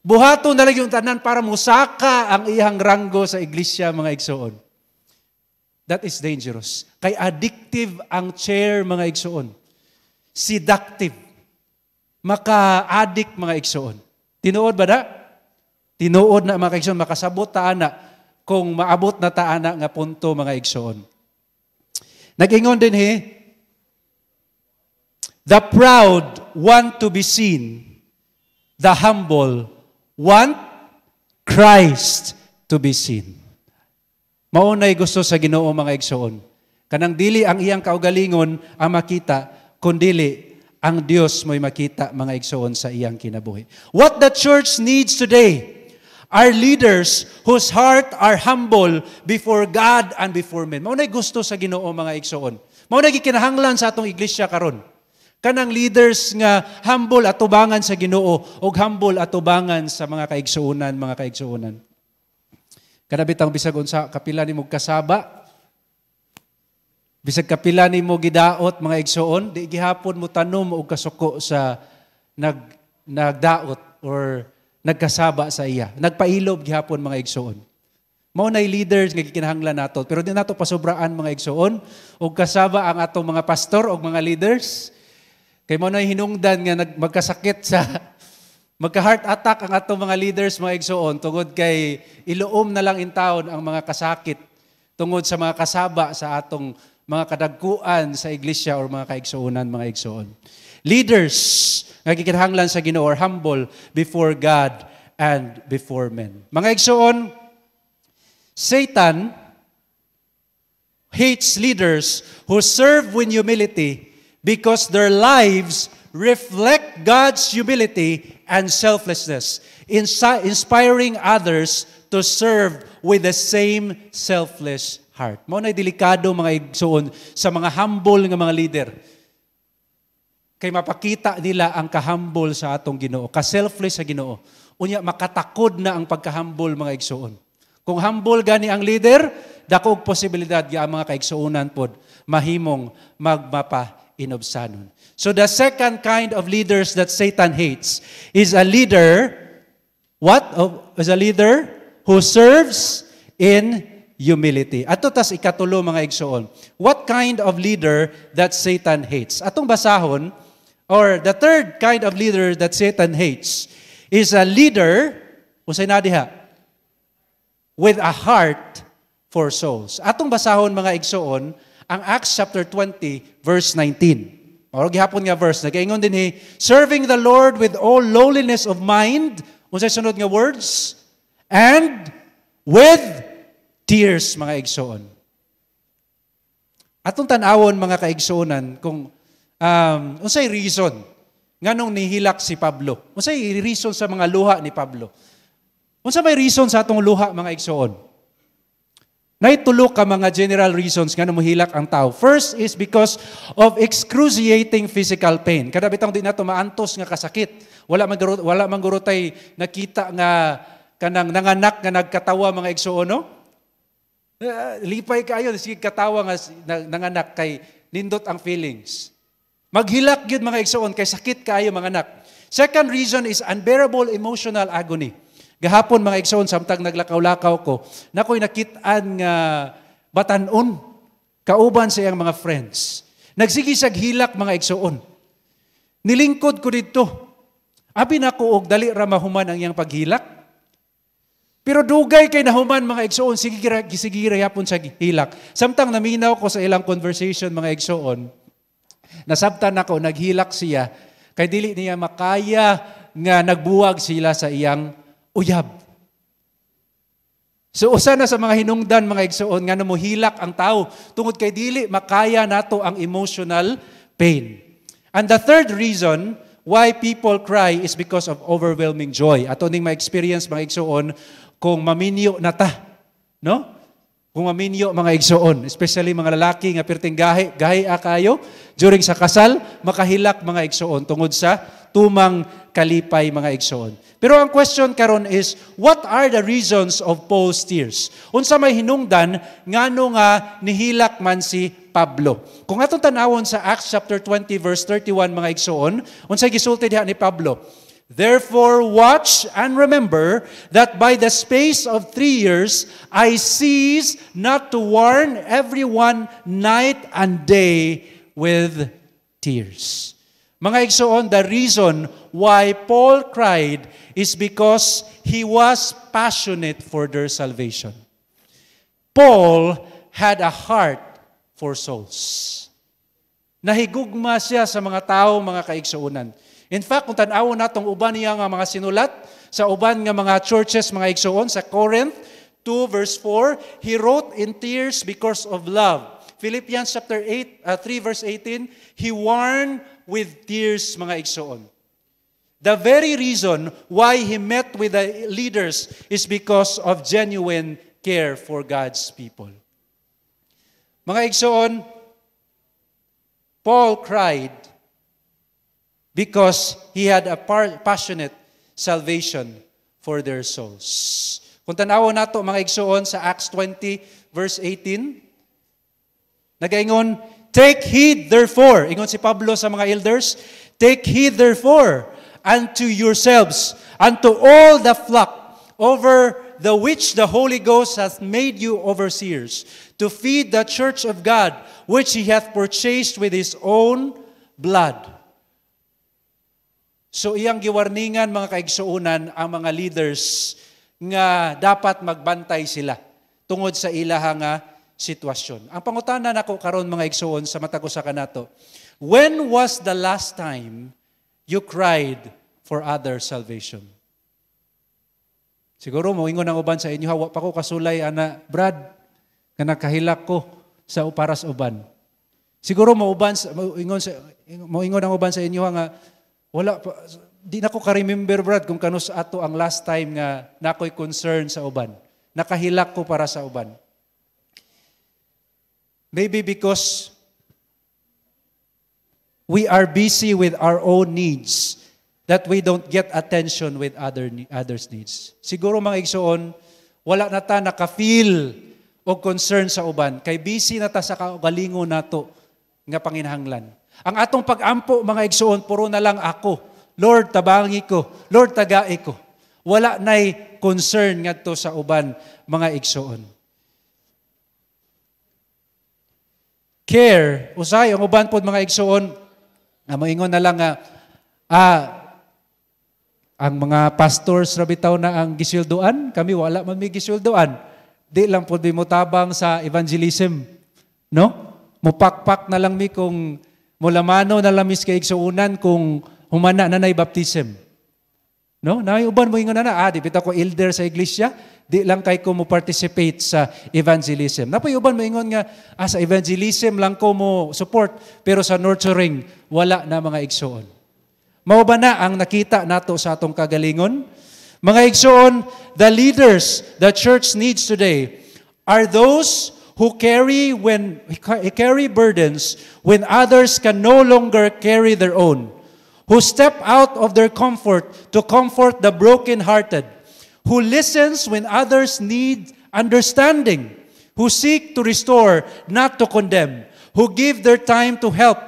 Buhato na lang yung tanan para musaka ang iyang ranggo sa iglesia, mga igsoon. That is dangerous. Kay addictive ang chair, mga igsoon. Seductive. Maka-addict, mga igsoon. Tinuod ba na? Tinuod na, mga igsoon. Makasabot taana kung maabot na taana nga punto, mga igsoon. Nag-ingon din the proud want to be seen. The humble want Christ to be seen. Maunay gusto sa Ginoo, mga igsoon. Kanang dili ang iyang kaugalingon ang makita, kundili ang Dios mo'y makita, mga igsoon, sa iyang kinabuhi. What the church needs today are leaders whose heart are humble before God and before men. Maunay gusto sa Ginoo, mga igsoon. Maunay gikinahanglan sa atong iglesia karon. Kanang leaders nga humble at tubangan sa Ginoo o humble at tubangan sa mga kaigsuunan. Kanabitang bisag unsa kapila nimo kasaba, bisag kapila nimo gidaot mga igsuon, di gihapon mo tanom og kasuko sa nagdaot or nagkasaba sa iya. Nagpailob gihapon mga igsuon. Mao nay leaders nga gikinahanglan nato, pero di nato pasobraan mga igsuon og kasaba ang atong mga pastor og mga leaders. Kay mo na hinungdan nga magkasakit sa magka-heart attack ang atong mga leaders, mga igsuon, tungod kay iluom na lang in taon ang mga kasakit tungod sa mga kasaba sa atong mga kadagkuan sa iglesia or mga kaigsuunan, mga igsuon. Leaders nga gikinahanglan sa Ginoo are humble before God and before men. Mga igsuon, Satan hates leaders who serve with humility because their lives reflect God's humility and selflessness, inspiring others to serve with the same selfless heart. Mao nay delikado mga igsuon sa mga humble nga mga leader. Kay mapakita nila ang kahumble sa atong Ginoo, ka-selfless sa Ginoo. Unya makatakod na ang pagka-humble mga igsuon. Kung humble gani ang leader, dako og posibilidad nga ang mga kaigsuonan pod mahimong inobsanon. So the second kind of leaders that Satan hates is a leader, is a leader who serves in humility. Ato tas ikatulo mga igsuon. What kind of leader that Satan hates? Atong basahon, or the third kind of leader that Satan hates is a leader, usay na diha, with a heart for souls. Atong basahon mga igsuon, ang Acts chapter 20, verse 19. O gihapon nga verse, nagaingon din serving the Lord with all lowliness of mind, unsay sunod nga words? And with tears, mga igsuon. Atong tanawon, mga kaigsuonan, kung unsay reason nganong nihilak si Pablo? Unsay reason sa mga luha ni Pablo? Unsa may reason sa atong luha, mga igsuon? Naitulo ka mga general reasons nga namuhilak ang tao. First is because of excruciating physical pain. Kada bitang di nato maantos nga kasakit. Wala man gurutay nakita nga kanang nanganak nga nagkatawa mga igsuon, no? Lipay kayo sige katawa nga nanganak kay nindot ang feelings. Maghilak gyud mga igsuon kay sakit kaayo mga anak. Second reason is unbearable emotional agony. Gahapon mga igsoon, samtang naglakaw-lakaw ko, nako'y nakitaan nga batanon, kauban sa iyang mga friends. Nagsigisag hilak mga igsoon. Nilingkod ko dito. Abi na ko og dali ra mahuman ang iyang paghilak. Pero dugay kay nahuman mga igsoon, sige yapon sa hilak. Samtang naminaw ko sa ilang conversation mga igsoon, nasabtan ako, naghilak siya, kay dili niya makaya nga nagbuwag sila sa iyang uyab. So usa na sa mga hinungdan mga igsoon nga namuhilak ang tao tungod kay dili makaya nato ang emotional pain. And the third reason why people cry is because of overwhelming joy. Ato ning ma-experience mga igsoon kung maminyo na ta, no? Kung maminyo mga igsoon, especially mga lalaki nga perting gahi kayo during sa kasal, makahilak mga igsoon tungod sa tumang kalipay mga igsoon. Pero ang question karon is, what are the reasons of Paul's tears? Unsa may hinungdan ngano nga nihilak man si Pablo? Kung atong tanawon sa Acts chapter 20 verse 31 mga igsoon, unsay gisulti diha ni Pablo? Therefore watch and remember that by the space of 3 years I cease not to warn everyone night and day with tears. Mga igsoon, the reason why Paul cried is because he was passionate for their salvation. Paul had a heart for souls. Nahigugma siya sa mga tao, mga kaigsuunan. In fact, kung tan-awon natong uban niya nga mga sinulat, sa uban nga mga churches, mga igsuon, sa Corinth 2 verse 4, he wrote in tears because of love. Philippians chapter 3 verse 18, he warned with tears, mga igsoon. The very reason why he met with the leaders is because of genuine care for God's people. Mga igsoon, Paul cried because he had a passionate salvation for their souls. Kung tanawon nato mga igsoon sa Acts 20 verse 18, nagaingon, take heed therefore, ingon si Pablo sa mga elders, take heed therefore unto yourselves, unto all the flock, over the which the Holy Ghost hath made you overseers, to feed the church of God, which he hath purchased with his own blood. So iyang giwarningan mga kaigsuunan ang mga leaders nga dapat magbantay sila tungod sa ilahang sitwasyon. Ang pangutana nako karon mga igsuon sa matag usa kanato, when was the last time you cried for other salvation? Siguro moingon ang uban sa inyo, hawa pa ko kasulay ana Brad nga nakahilak ko sa para sa uban. Siguro moingon ang uban sa inyo nga wala pa, di na ko ka-remember Brad kung kanus ato ang last time nga nakoy concern sa uban. Nakahilak ko para sa uban. Maybe because we are busy with our own needs that we don't get attention with others' needs. Siguro mga igsoon, wala na ta naka-feel o concern sa uban. Kay busy na ta sa kaugalingon nato nga panginahanglan. Ang atong pag-ampo mga igsoon, puro na lang ako. Lord, tabangi ko. Lord, tagai ko. Wala na'y concern ngadto sa uban mga igsoon. Care, usay, ang uban po mga igsoon, moingon na lang ang mga pastors rabitaw na ang gisilduan, kami wala man may gisilduan. Di lang po di mo tabang sa evangelism. No? Mupakpak na lang mi kung mulamano na lang mis kay igsuunan kung humana na nay baptism. No? Na uban mo ingon na di bitaw ko elder sa iglesia, di lang kay ko mo participate sa evangelism. Napay uban mo ingon nga sa evangelism lang ko mo support pero sa nurturing wala na mga igsuon. Mao ba na ang nakita nato sa atong kagalingon? Mga igsuon, the leaders the church needs today are those who carry burdens when others can no longer carry their own, who step out of their comfort to comfort the brokenhearted, who listens when others need understanding, who seek to restore, not to condemn, who give their time to help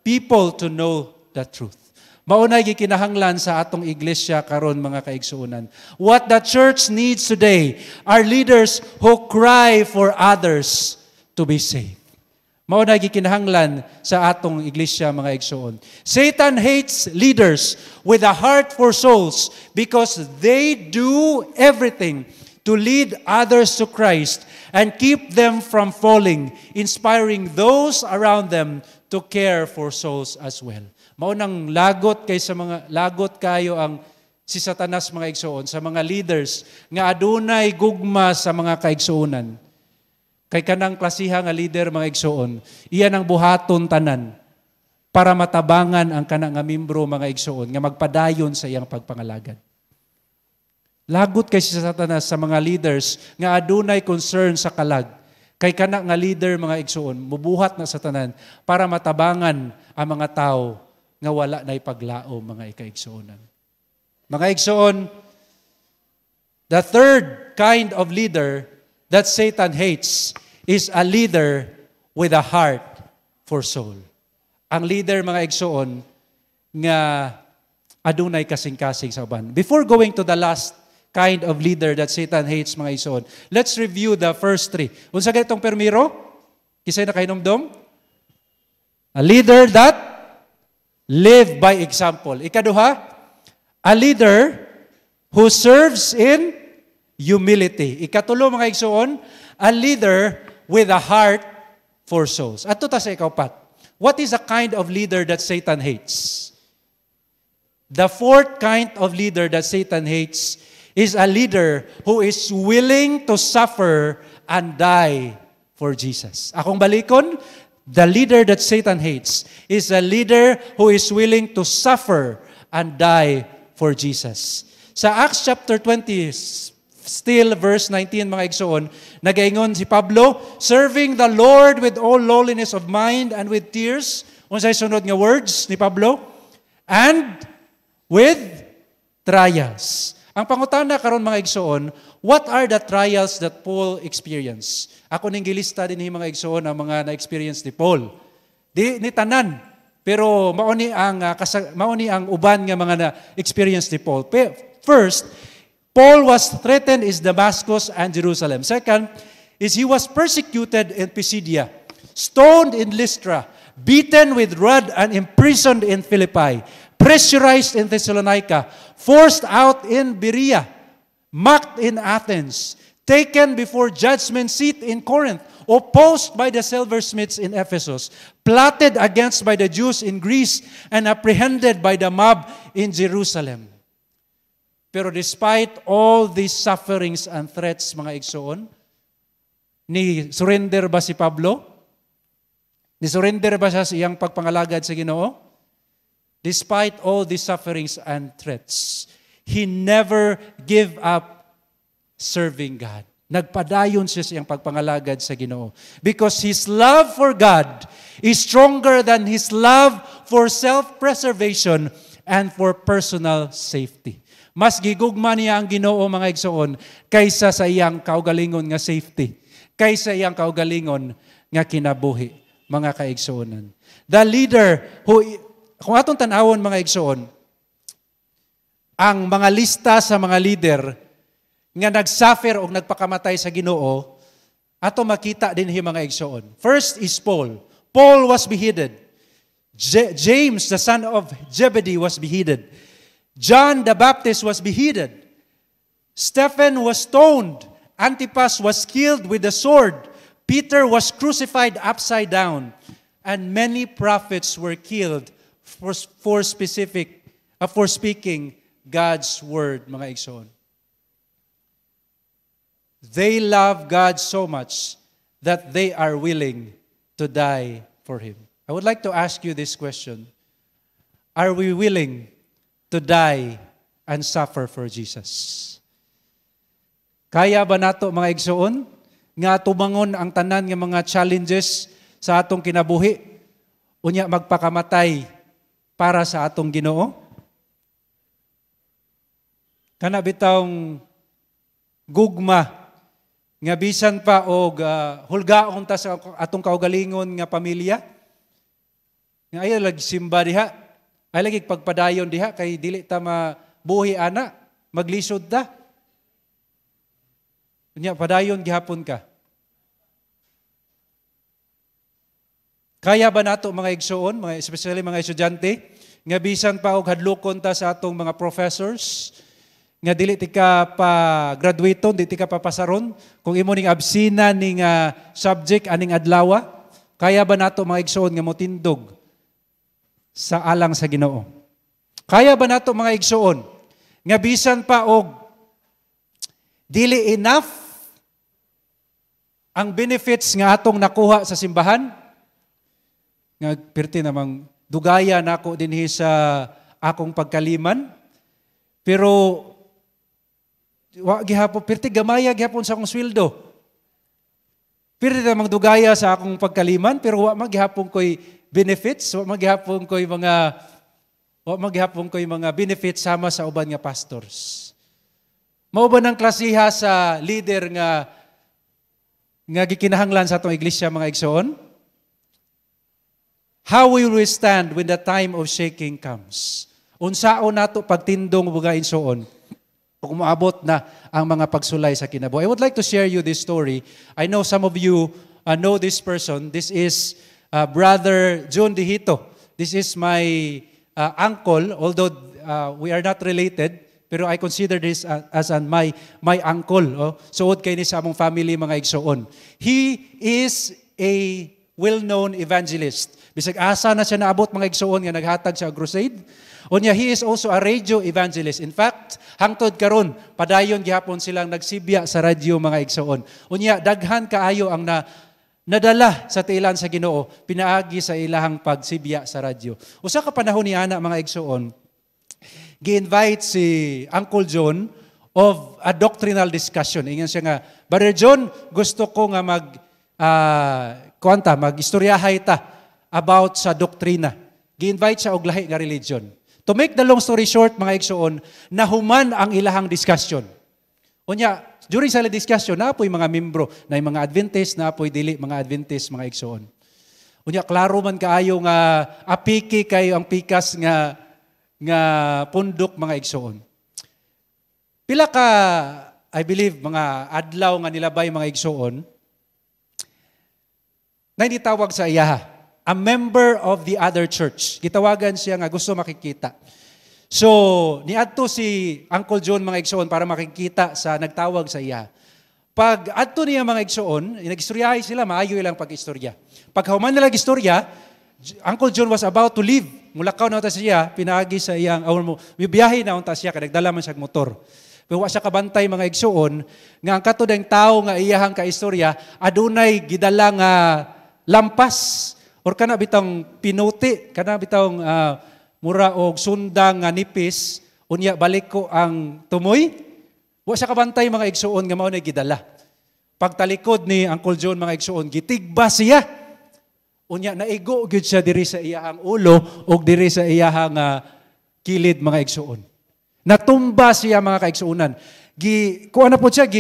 people to know the truth. Maunay gikinahanglan sa atong iglesia karon mga kaigsuunan. What the church needs today are leaders who cry for others to be saved. Maunay gikinahanglan sa atong iglesia mga igsuon. Satan hates leaders with a heart for souls because they do everything to lead others to Christ and keep them from falling, inspiring those around them to care for souls as well. Maunang lagot kayo ang si Satanas mga igsuon sa mga leaders nga adunay gugma sa mga kaigsuonan. Kay kanang klasiha nga leader mga igsuon, iyan ang buhaton tanan para matabangan ang kanang nga membro mga igsuon nga magpadayon sa iyang pagpangalagad. Lagot kay si Satanas sa mga leaders nga adunay concern sa kalag. Kay kanang nga leader mga igsuon, mubuhat na sa tanan para matabangan ang mga tao nga wala na ipaglao mga ikaigsuonan. Mga igsuon, the third kind of leader that Satan hates is a leader with a heart for soul. Ang leader mga igsuon nga adunay kasing-kasing sa uban. Before going to the last kind of leader that Satan hates mga igsuon, let's review the first three. Unsa gaytong permiro? Kisay na kainomdom? A leader that live by example. Ikaduha, a leader who serves in humility. Ikatulo mga igsuon, a leader with a heart for souls. At ta sa ikaupat, what is a kind of leader that Satan hates? The fourth kind of leader that Satan hates is a leader who is willing to suffer and die for Jesus. Akong balikon, the leader that Satan hates is a leader who is willing to suffer and die for Jesus. Sa Acts chapter 20, still verse 19 mga igsuon, nagaingon si Pablo, serving the Lord with all lowliness of mind and with tears. Unsay sunod nga words ni Pablo? and with trials. Ang pangutana karon mga igsoon, what are the trials that Paul experienced? Ako ning gilista din mga igsoon ang mga na-experience ni Paul. Di ni tanan, pero mauni ang uban nga mga na-experience ni Paul. First, Paul was threatened in Damascus and Jerusalem. Second, is he was persecuted in Pisidia, stoned in Lystra, beaten with rod and imprisoned in Philippi, pressurized in Thessalonica, forced out in Berea, mocked in Athens, taken before judgment seat in Corinth, opposed by the silversmiths in Ephesus, plotted against by the Jews in Greece, and apprehended by the mob in Jerusalem. Pero despite all these sufferings and threats, mga igsoon, ni surrender ba si Pablo? Ni surrender ba siya sa iyang pagpangalagad sa Ginoo? Despite all these sufferings and threats, he never gave up serving God. Nagpadayon siya sa iyang pagpangalagad sa Ginoo. Because his love for God is stronger than his love for self-preservation and for personal safety. Mas gigugma niya ang Ginoo, mga igsoon, kaysa sa iyang kaugalingon nga safety, kaysa iyang kaugalingon nga kinabuhi, mga kaigsuonan. The leader who, kung atong tanawon mga igsoon, ang mga lista sa mga leader nga nagsuffer o nagpakamatay sa Ginoo, ato makita din mga igsoon. First is Paul. Paul was beheaded. James, the son of Zebedee, was beheaded. John the Baptist was beheaded. Stephen was stoned. Antipas was killed with a sword. Peter was crucified upside down. And many prophets were killed for speaking God's word, mga igsoon. They love God so much that they are willing to die for Him. I would like to ask you this question. Are we willing to die and suffer for Jesus? Kaya ba nato mga igsoon nga tumangon ang tanan nga mga challenges sa atong kinabuhi unya magpakamatay para sa atong Ginoo? Kana bitawng gugma nga bisan pa og hulgaon ta sa atong kaugalingon nga pamilya, nga ay lag simba diha, ay lagi pagpadayon diha kay dili ta mabuhi ana, maglisod ta. Nya padayon gihapon ka. Kaya ba nato mga igsoon, mga especially mga estudyante, nga bisan pa og hadlokon ta sa atong mga professors, nga dili ti ka pa graduaton, dili ti ka pa pasaron, kung imo ning absina ning subject aning adlaw, kaya ba nato mga igsoon nga motindog sa alang sa Ginoo? Kaya ba nato mga igsoon nga bisan pa og dili enough ang benefits nga atong nakuha sa simbahan, nga perti namang dugaya nako dinhi sa akong pagkaliman, pero wa gihapon perti gamaya gihapon sa akong sweldo. Perti namang dugaya sa akong pagkaliman, pero wa maghapon koy benefits, wa maghapon koy mga benefits sama sa uban nga pastors. Mao ba nang klasiha sa leader nga gikinahanglan sa atong iglesia, mga igsoon? How will we stand when the time of shaking comes? Unsaon nato pagtindong mga igsoon kung moabot na ang mga pagsulay sa kinabuhi? I would like to share you this story. I know some of you know this person. This is Brother John Dihito. This is my uncle, although we are not related, pero I consider this as my uncle. Oh. Suod kay ni sa among family, mga igsoon. He is a well-known evangelist. Bisag asa na siya naabot, mga igsoon, nga naghatag sa crusade. Unya, he is also a radio evangelist. In fact, hangtod karon padayon gihapon silang nagsibya sa radyo, mga igsoon. Unya, daghan kaayo ang nadala sa tiilan sa Ginoo, pinaagi sa ilahang pagsibya sa radyo. Usa ka panahon ni ana, mga igsoon, gi-invite si Uncle John of a doctrinal discussion. Ingon siya nga, Brother John, gusto ko nga mag-istoryahay ta about sa doktrina. Gi-invite siya og lahi nga religion. To make the long story short, mga igsoon, nahuman ang ilahang discussion. Unya, during sa discussion, napoy mga membro, na yung mga Adventist, napoy dili mga Adventist, mga igsoon. Unya, klaro man kaayo nga apiki kayo ang pikas nga pundok, mga igsoon. Pila ka, I believe, mga adlaw nga nilabay, mga igsoon, na nitawag sa iya, a member of the other church. Gitawagan siya nga gusto makikita. So, niadto si Uncle John, mga igsoon, para makikita sa nagtawag sa iya. Pag adto niya, mga igsoon, nag-istoryahay sila, maayo ilang pag-istorya. Pag human nilang istorya, Uncle John was about to leave. Mulakaw na ta siya, pinaagi sa iyang, biyahe na unta siya, kadagdala man siya motor. Pero wa siya kabantay, mga igsoon, nga ang katod ng tao nga iyahang kaistorya, adunay gidala nga lampas, or kana bitang pinuti, kana bitang mura og sundang nga nipis, unya balik ko ang tumoy. Wa siya kabantay, mga igsoon, nga mao na gidala. Pagtalikod ni Uncle John, mga igsoon, gitigba siya. Unya naigo gyud siya diri sa iyahang ulo og diri sa iyahang kilid, mga igsoon. Natumba siya, mga kaigsuonan. Kuha na po siya,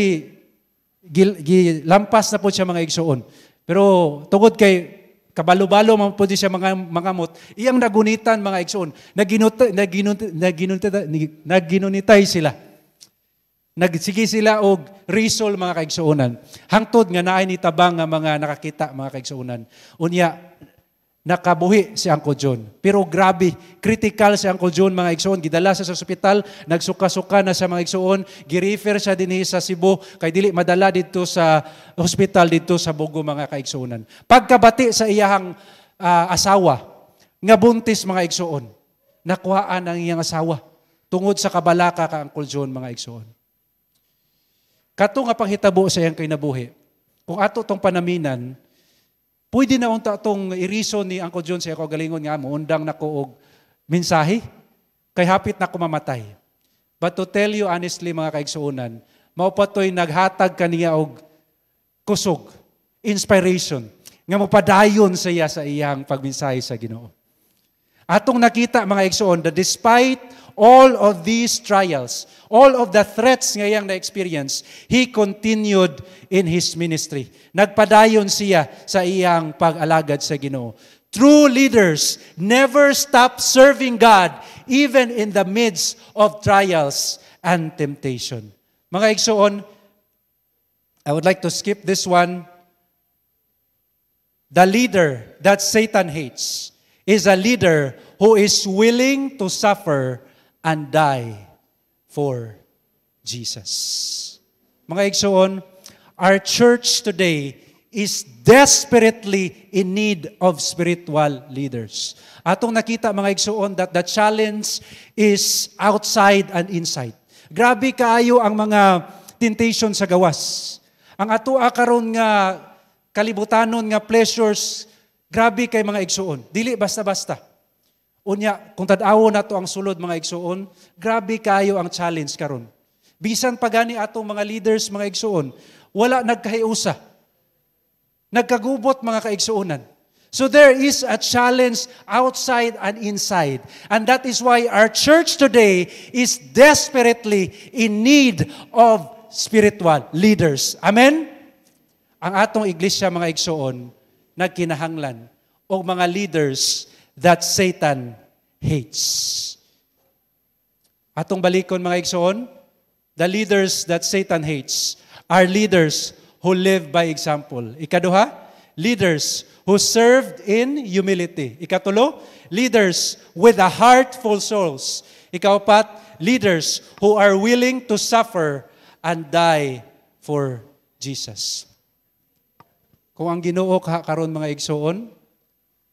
lampas na po siya, mga igsoon. Pero tungod kay kabalo-balo man po siya mga mot, iyang nagunitan, mga igsoon, naginunitay sila. Nagsige sila og risol, mga kaigsuonan. Hangtod nga naay nitabang nga mga nakakita, mga kaigsuonan. Unya, nakabuhi si Uncle John. Pero grabe, critical si Uncle John, mga igsoon. Gidala sa ospital, nagsuka-suka na sa mga igsoon, girefer siya din sa Cebu, kay dili madala dito sa hospital dito sa Bogo, mga kaigsuonan. Pagkabati sa iyahang asawa, nga buntis, mga igsoon, nakuhaan ang iyang asawa tungod sa kabalaka ka Uncle John, mga igsoon. Kato nga panghitabo sa iyang kinabuhi. Kung ato tong panaminan, pwede na unta itong i-reason ni Uncle John sa ako galingon nga, muundang na ko og mensahe, kay hapit na ko mamatay. But to tell you honestly, mga kaigsuonan, maupatoy naghatag kaniya og kusog, inspiration, nga mapadayon sa iya sa iyang pagmensahe sa Ginoo. Atong nakita, mga igsoon, that despite all of these trials, all of the threats nga iyang na-experience, he continued in his ministry. Nagpadayon siya sa iyang pag-alagad sa Ginoo. True leaders never stop serving God even in the midst of trials and temptation. Mga igsoon, I would like to skip this one. The leader that Satan hates is a leader who is willing to suffer and die for Jesus. Mga igsoon, our church today is desperately in need of spiritual leaders. Atong nakita, mga igsoon, that the challenge is outside and inside. Grabe kaayo ang mga temptation sa gawas. Ang atoa karon nga kalibutanon nga pleasures, grabe kay mga igsoon. Dili basta-basta. Unya, kung tadawon nato ang sulod, mga igsoon, grabe kayo ang challenge karon. Bisan pagani atong mga leaders, mga igsoon, wala nagkahiusa. Nagkagubot, mga kaigsuonan. So there is a challenge outside and inside. And that is why our church today is desperately in need of spiritual leaders. Amen? Ang atong iglesia, mga igsoon, nagkinahanglan o mga leaders that Satan hates. Atong balikon, mga igsoon, the leaders that Satan hates are leaders who live by example. Ikaduha, leaders who served in humility. Ikatulo, leaders with a heart full souls. Ikaapat, leaders who are willing to suffer and die for Jesus. Kung ang Ginoo karon, mga igsoon,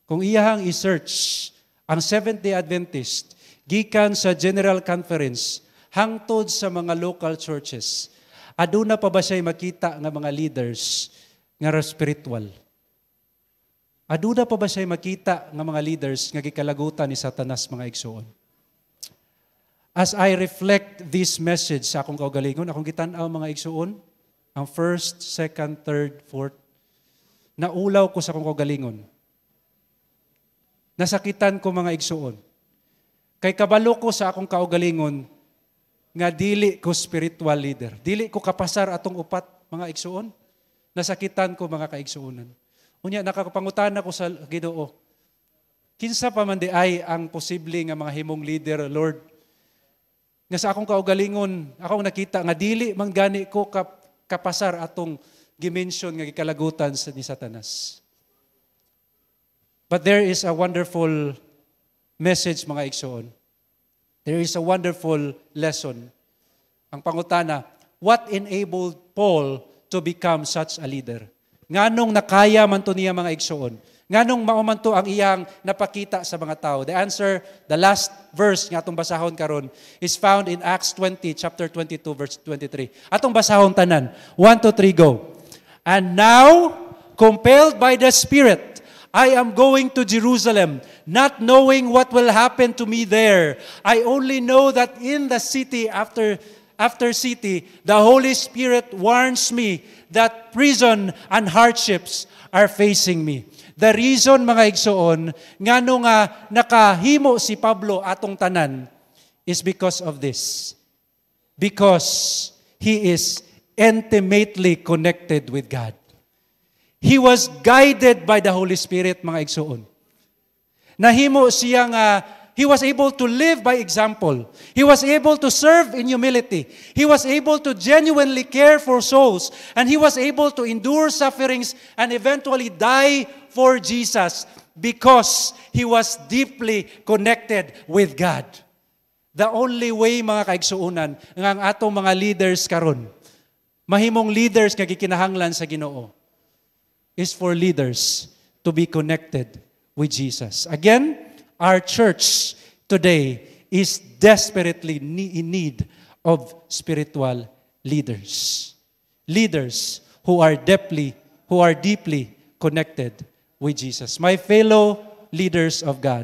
kung iyahang i-search ang Seventh-day Adventist gikan sa General Conference hangtod sa mga local churches, aduna pa ba siya makita nga mga leaders nga spiritual? Aduna pa ba siya makita nga mga leaders nga gikalagutan ni Satanas, mga igsoon? As I reflect this message sa akong kaugalingon, akong gitan-aw, mga igsoon, ang first, second, third, fourth, naulaw ko sa akong kaugalingon. Nasakitan ko, mga igsoon. Kay kabalo ko sa akong kaugalingon, nga dili ko spiritual leader. Dili ko kapasar atong upat, mga igsuon. Nasakitan ko, mga kaigsuonan. Unya, nakakapangutan ako sa Ginoo. Kinsa pa man di ay ang posible nga mga himong leader, Lord. Nga sa akong kaugalingon, akong nakita nga dili man gani ko kapasar atong dimension nga gikalagutan ni Satanas. But there is a wonderful message, mga igsoon. There is a wonderful lesson. Ang pangutana, what enabled Paul to become such a leader? Nganong nakaya man to niya, mga igsoon? Nganong mauman to ang iyang napakita sa mga tao? The answer, the last verse nga atong basahon karon is found in Acts 20, chapter 22, verse 23. Atong basahon tanan. 1, 2, 3, go. And now, compelled by the Spirit, I am going to Jerusalem, not knowing what will happen to me there. I only know that in the city after city, the Holy Spirit warns me that prison and hardships are facing me. The reason, mga igsoon, ngano nga nakahimo si Pablo atong tanan is because of this. Because he is intimately connected with God. He was guided by the Holy Spirit, mga igsoon. Nahimo siya nga, he was able to live by example. He was able to serve in humility. He was able to genuinely care for souls. And he was able to endure sufferings and eventually die for Jesus because he was deeply connected with God. The only way, mga kaigsuunan, nga ang atong mga leaders karon, mahimong leaders nga gikinahanglan sa Ginoo, is for leaders to be connected with Jesus. Again, our church today is desperately in need of spiritual leaders. Leaders who are deeply connected with Jesus. My fellow leaders of God,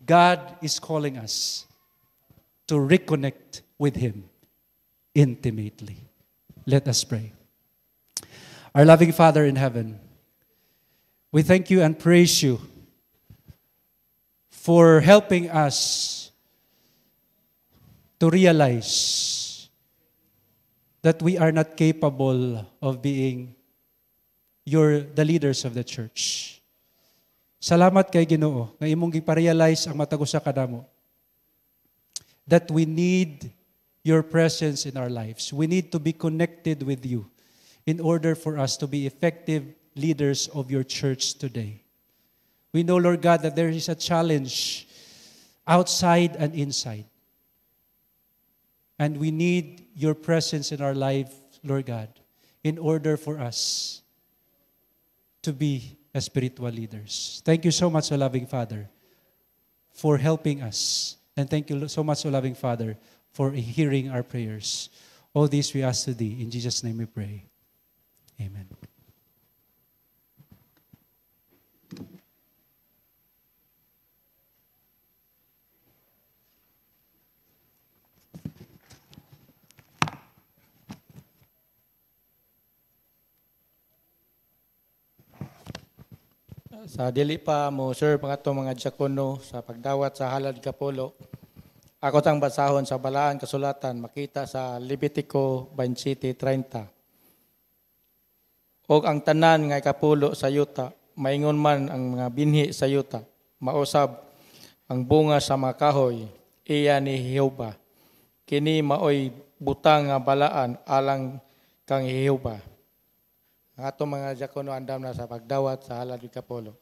God is calling us to reconnect with Him intimately. Let us pray. Our loving Father in heaven, we thank you and praise you for helping us to realize that we are not capable of being the leaders of the church. Salamat kay Ginoo nga imong giparealize ang matag usa kadamo that we need your presence in our lives. We need to be connected with you in order for us to be effective leaders of your church today. We know, Lord God, that there is a challenge outside and inside. And we need your presence in our life, Lord God, in order for us to be as spiritual leaders. Thank you so much, O loving Father, for helping us. And thank you so much, O loving Father, for hearing our prayers. All this we ask to thee. In Jesus' name we pray. Amen. Sa dili pa mo sir pangato mga diakono sa pagdawat sa halad kapolo. Ako tang basahon sa balaan kasulatan makita sa Levitico 27:30. Og ang tanan nga kapulo sa yuta, maingon man ang mga binhi sa yuta, mausab ang bunga sa mga kahoy, iya ni Jehova. Kini maoy butang nga balaan alang kang Jehova. Ang atong mga diakono andam na sa pagdawat sa halad kapolo.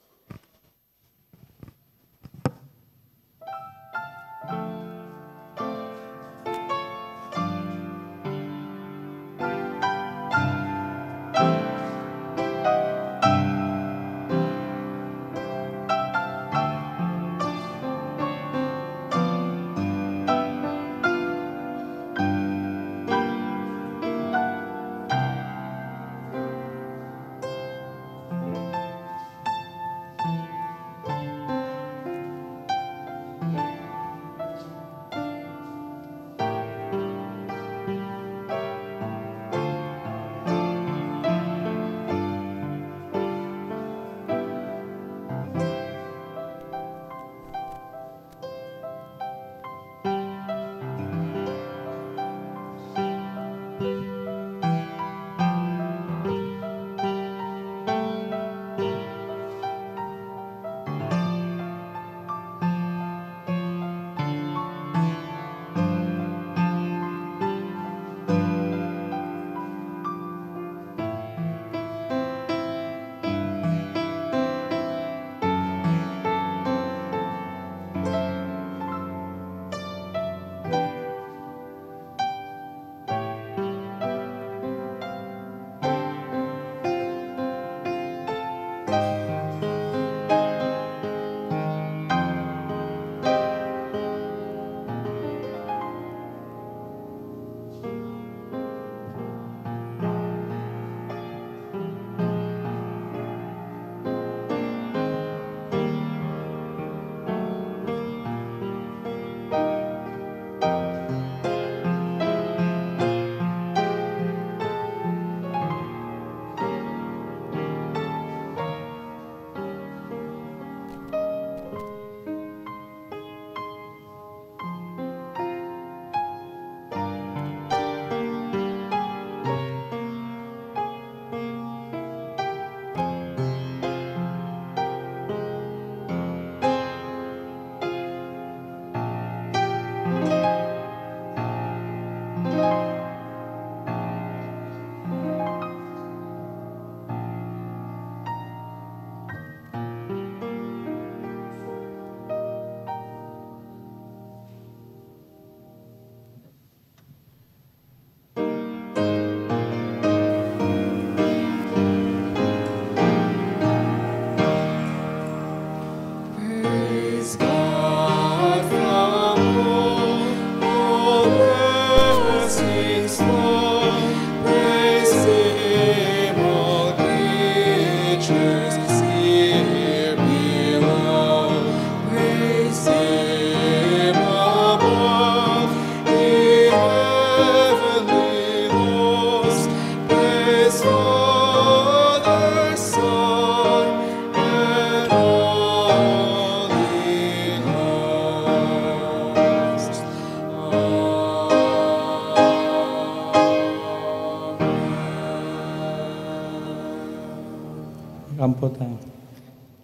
Magampot ang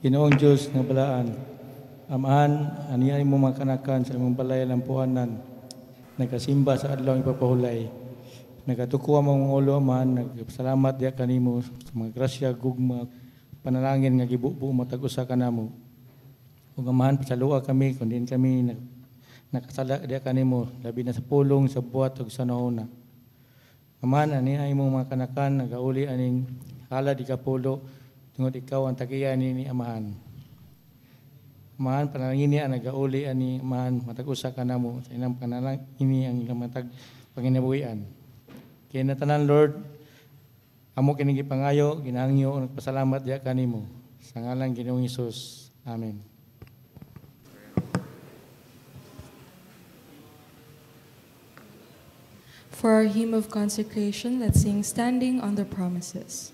Ginoong Diyos nga balaan. Amahan, aniya mo mga kanakan sa imong balay lampuanan. Nagasimba sa adlaw ipapahulay. Nagatukuha mo ang ulo, amahan. Nagpasalamat diya kanimo sa mga grasya, gugma, panalangin nga gibubo matag-usa ka namo. Ug amahan, pasalua kami, kung din kami nakasala diya kanimo, labi na sa pulong, sa buhat, ug sa nauna. Amahan, aniya mo mga kanakan, nagauli aning hala di kapulo, tungod ikaw ang tagiya ni amahan. Amahan, panalangin niya, nagauli ani amahan, matag-usa ka namo, sa inang panalangin ini ang ilang matag panginabuhian. Kaya natanan, Lord, amo kining gipangayo, ginahangyo, o nagpasalamat diya kanimo. Sa ngalan Ginoong Hesus. Amen. For our hymn of consecration, let's sing Standing on the Promises.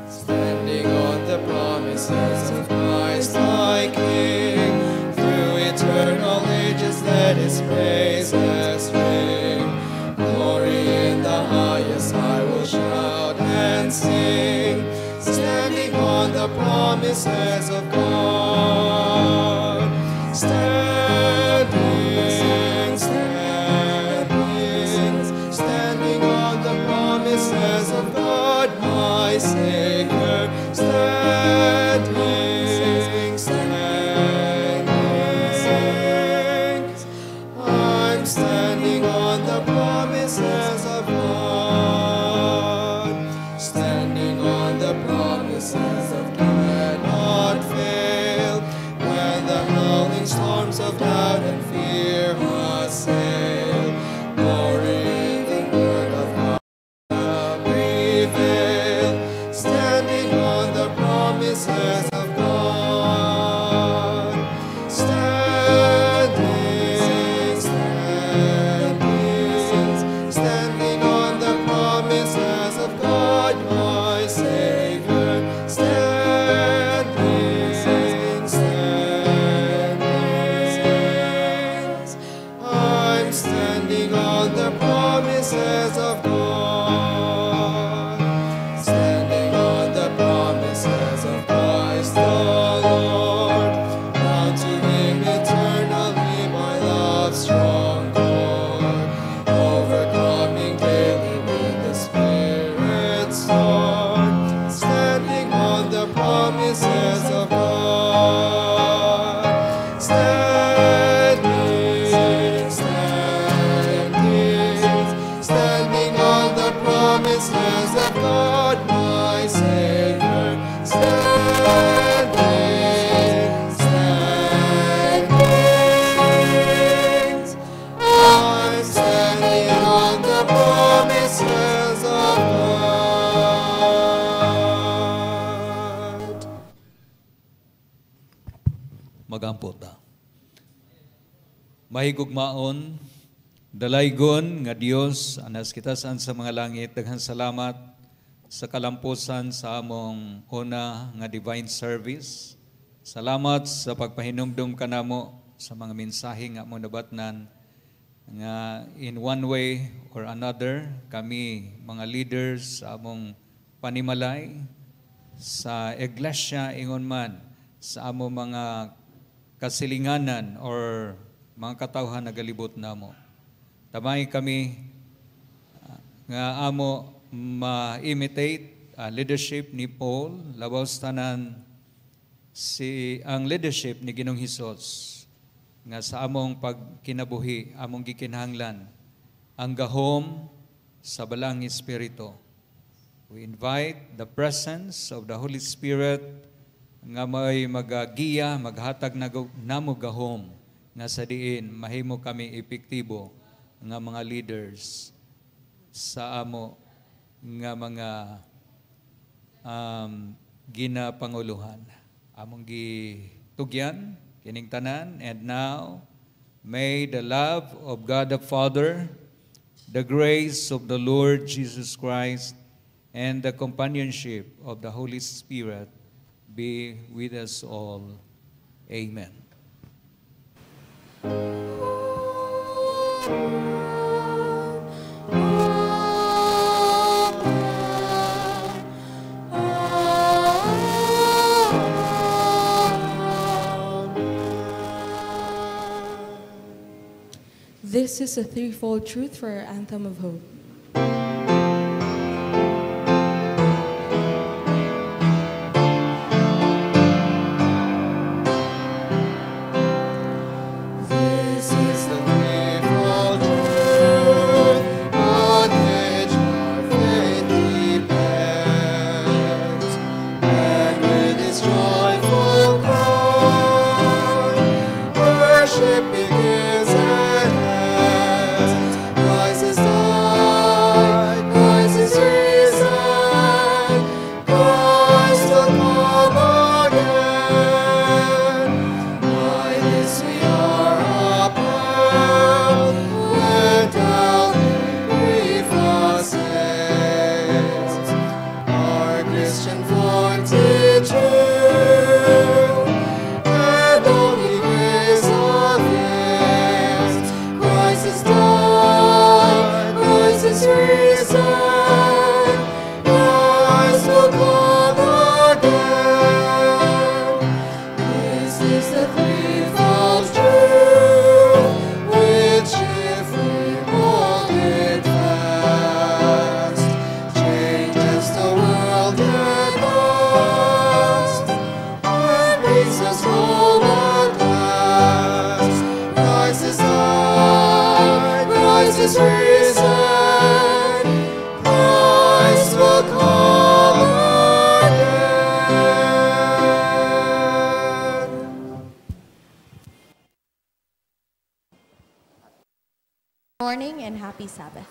Standing on the promises of Christ my King, through eternal ages let His praises ring. Glory in the highest I will shout and sing, standing on the promises of God. Standing, standing, standing on the promises of God, my Savior. Standing, standing, I'm standing on the promises of God. Standing on the promises of God, not fail when the howling storms of doubt and fear assail. Glory, the word of God prevail. Standing on the promises of God. Standing, standing, standing on the promises of God, my Savior. Standing, standing, I'm standing on the promises of God. Standing on the promises of Christ the Lord. Bound to Him eternally, my love's strong cord. Overcoming daily with the Spirit's sword. Standing on the promises of God. Standing, standing, standing on the promises of God, my Savior. Standing, standing, I'm standing on the promises of God. Magampot ta. Mahigugmaon, dalaygon nga Dios anas kita saan sa mga langit, daghang salamat sa kalampusan sa among una nga divine service. Salamat sa pagpahinumdum kanamo sa mga mensahe nga mo nabatnan nga in one way or another kami mga leaders sa among panimalay sa iglesia ingon man sa among mga kasilinganan or mga katawhan na galibot namo. Tamay kami nga amo ma-imitate leadership ni Paul, labaw tanan ang leadership ni Ginoong Hesus nga sa among pagkinabuhi, among gikinahanglan, ang gahom sa balang Espiritu. We invite the presence of the Holy Spirit nga may magagiya, maghatag namo gahom nga sa diin mahimo kami epektibo nga mga leaders sa amo nga mga ginapanguluhan. Among gitugyan kining tanan, and now may the love of God the Father, the grace of the Lord Jesus Christ, and the companionship of the Holy Spirit be with us all. Amen. This is a threefold truth for our anthem of hope. This is the threefold truth on which our faith depends. And with this joyful cry, worship begins and ends. Christ has died, Christ is risen, Christ will come again. By this we are upheld, when down grief assails. Our Christian fortitude and only grace avails. Christ has died, Christ is risen, Christ will come again. This is the threefold truth, which if we hold it fast, changes the world at last, and brings us home at last. Christ is died, Christ is risen, Christ will come again. Morning and happy Sabbath.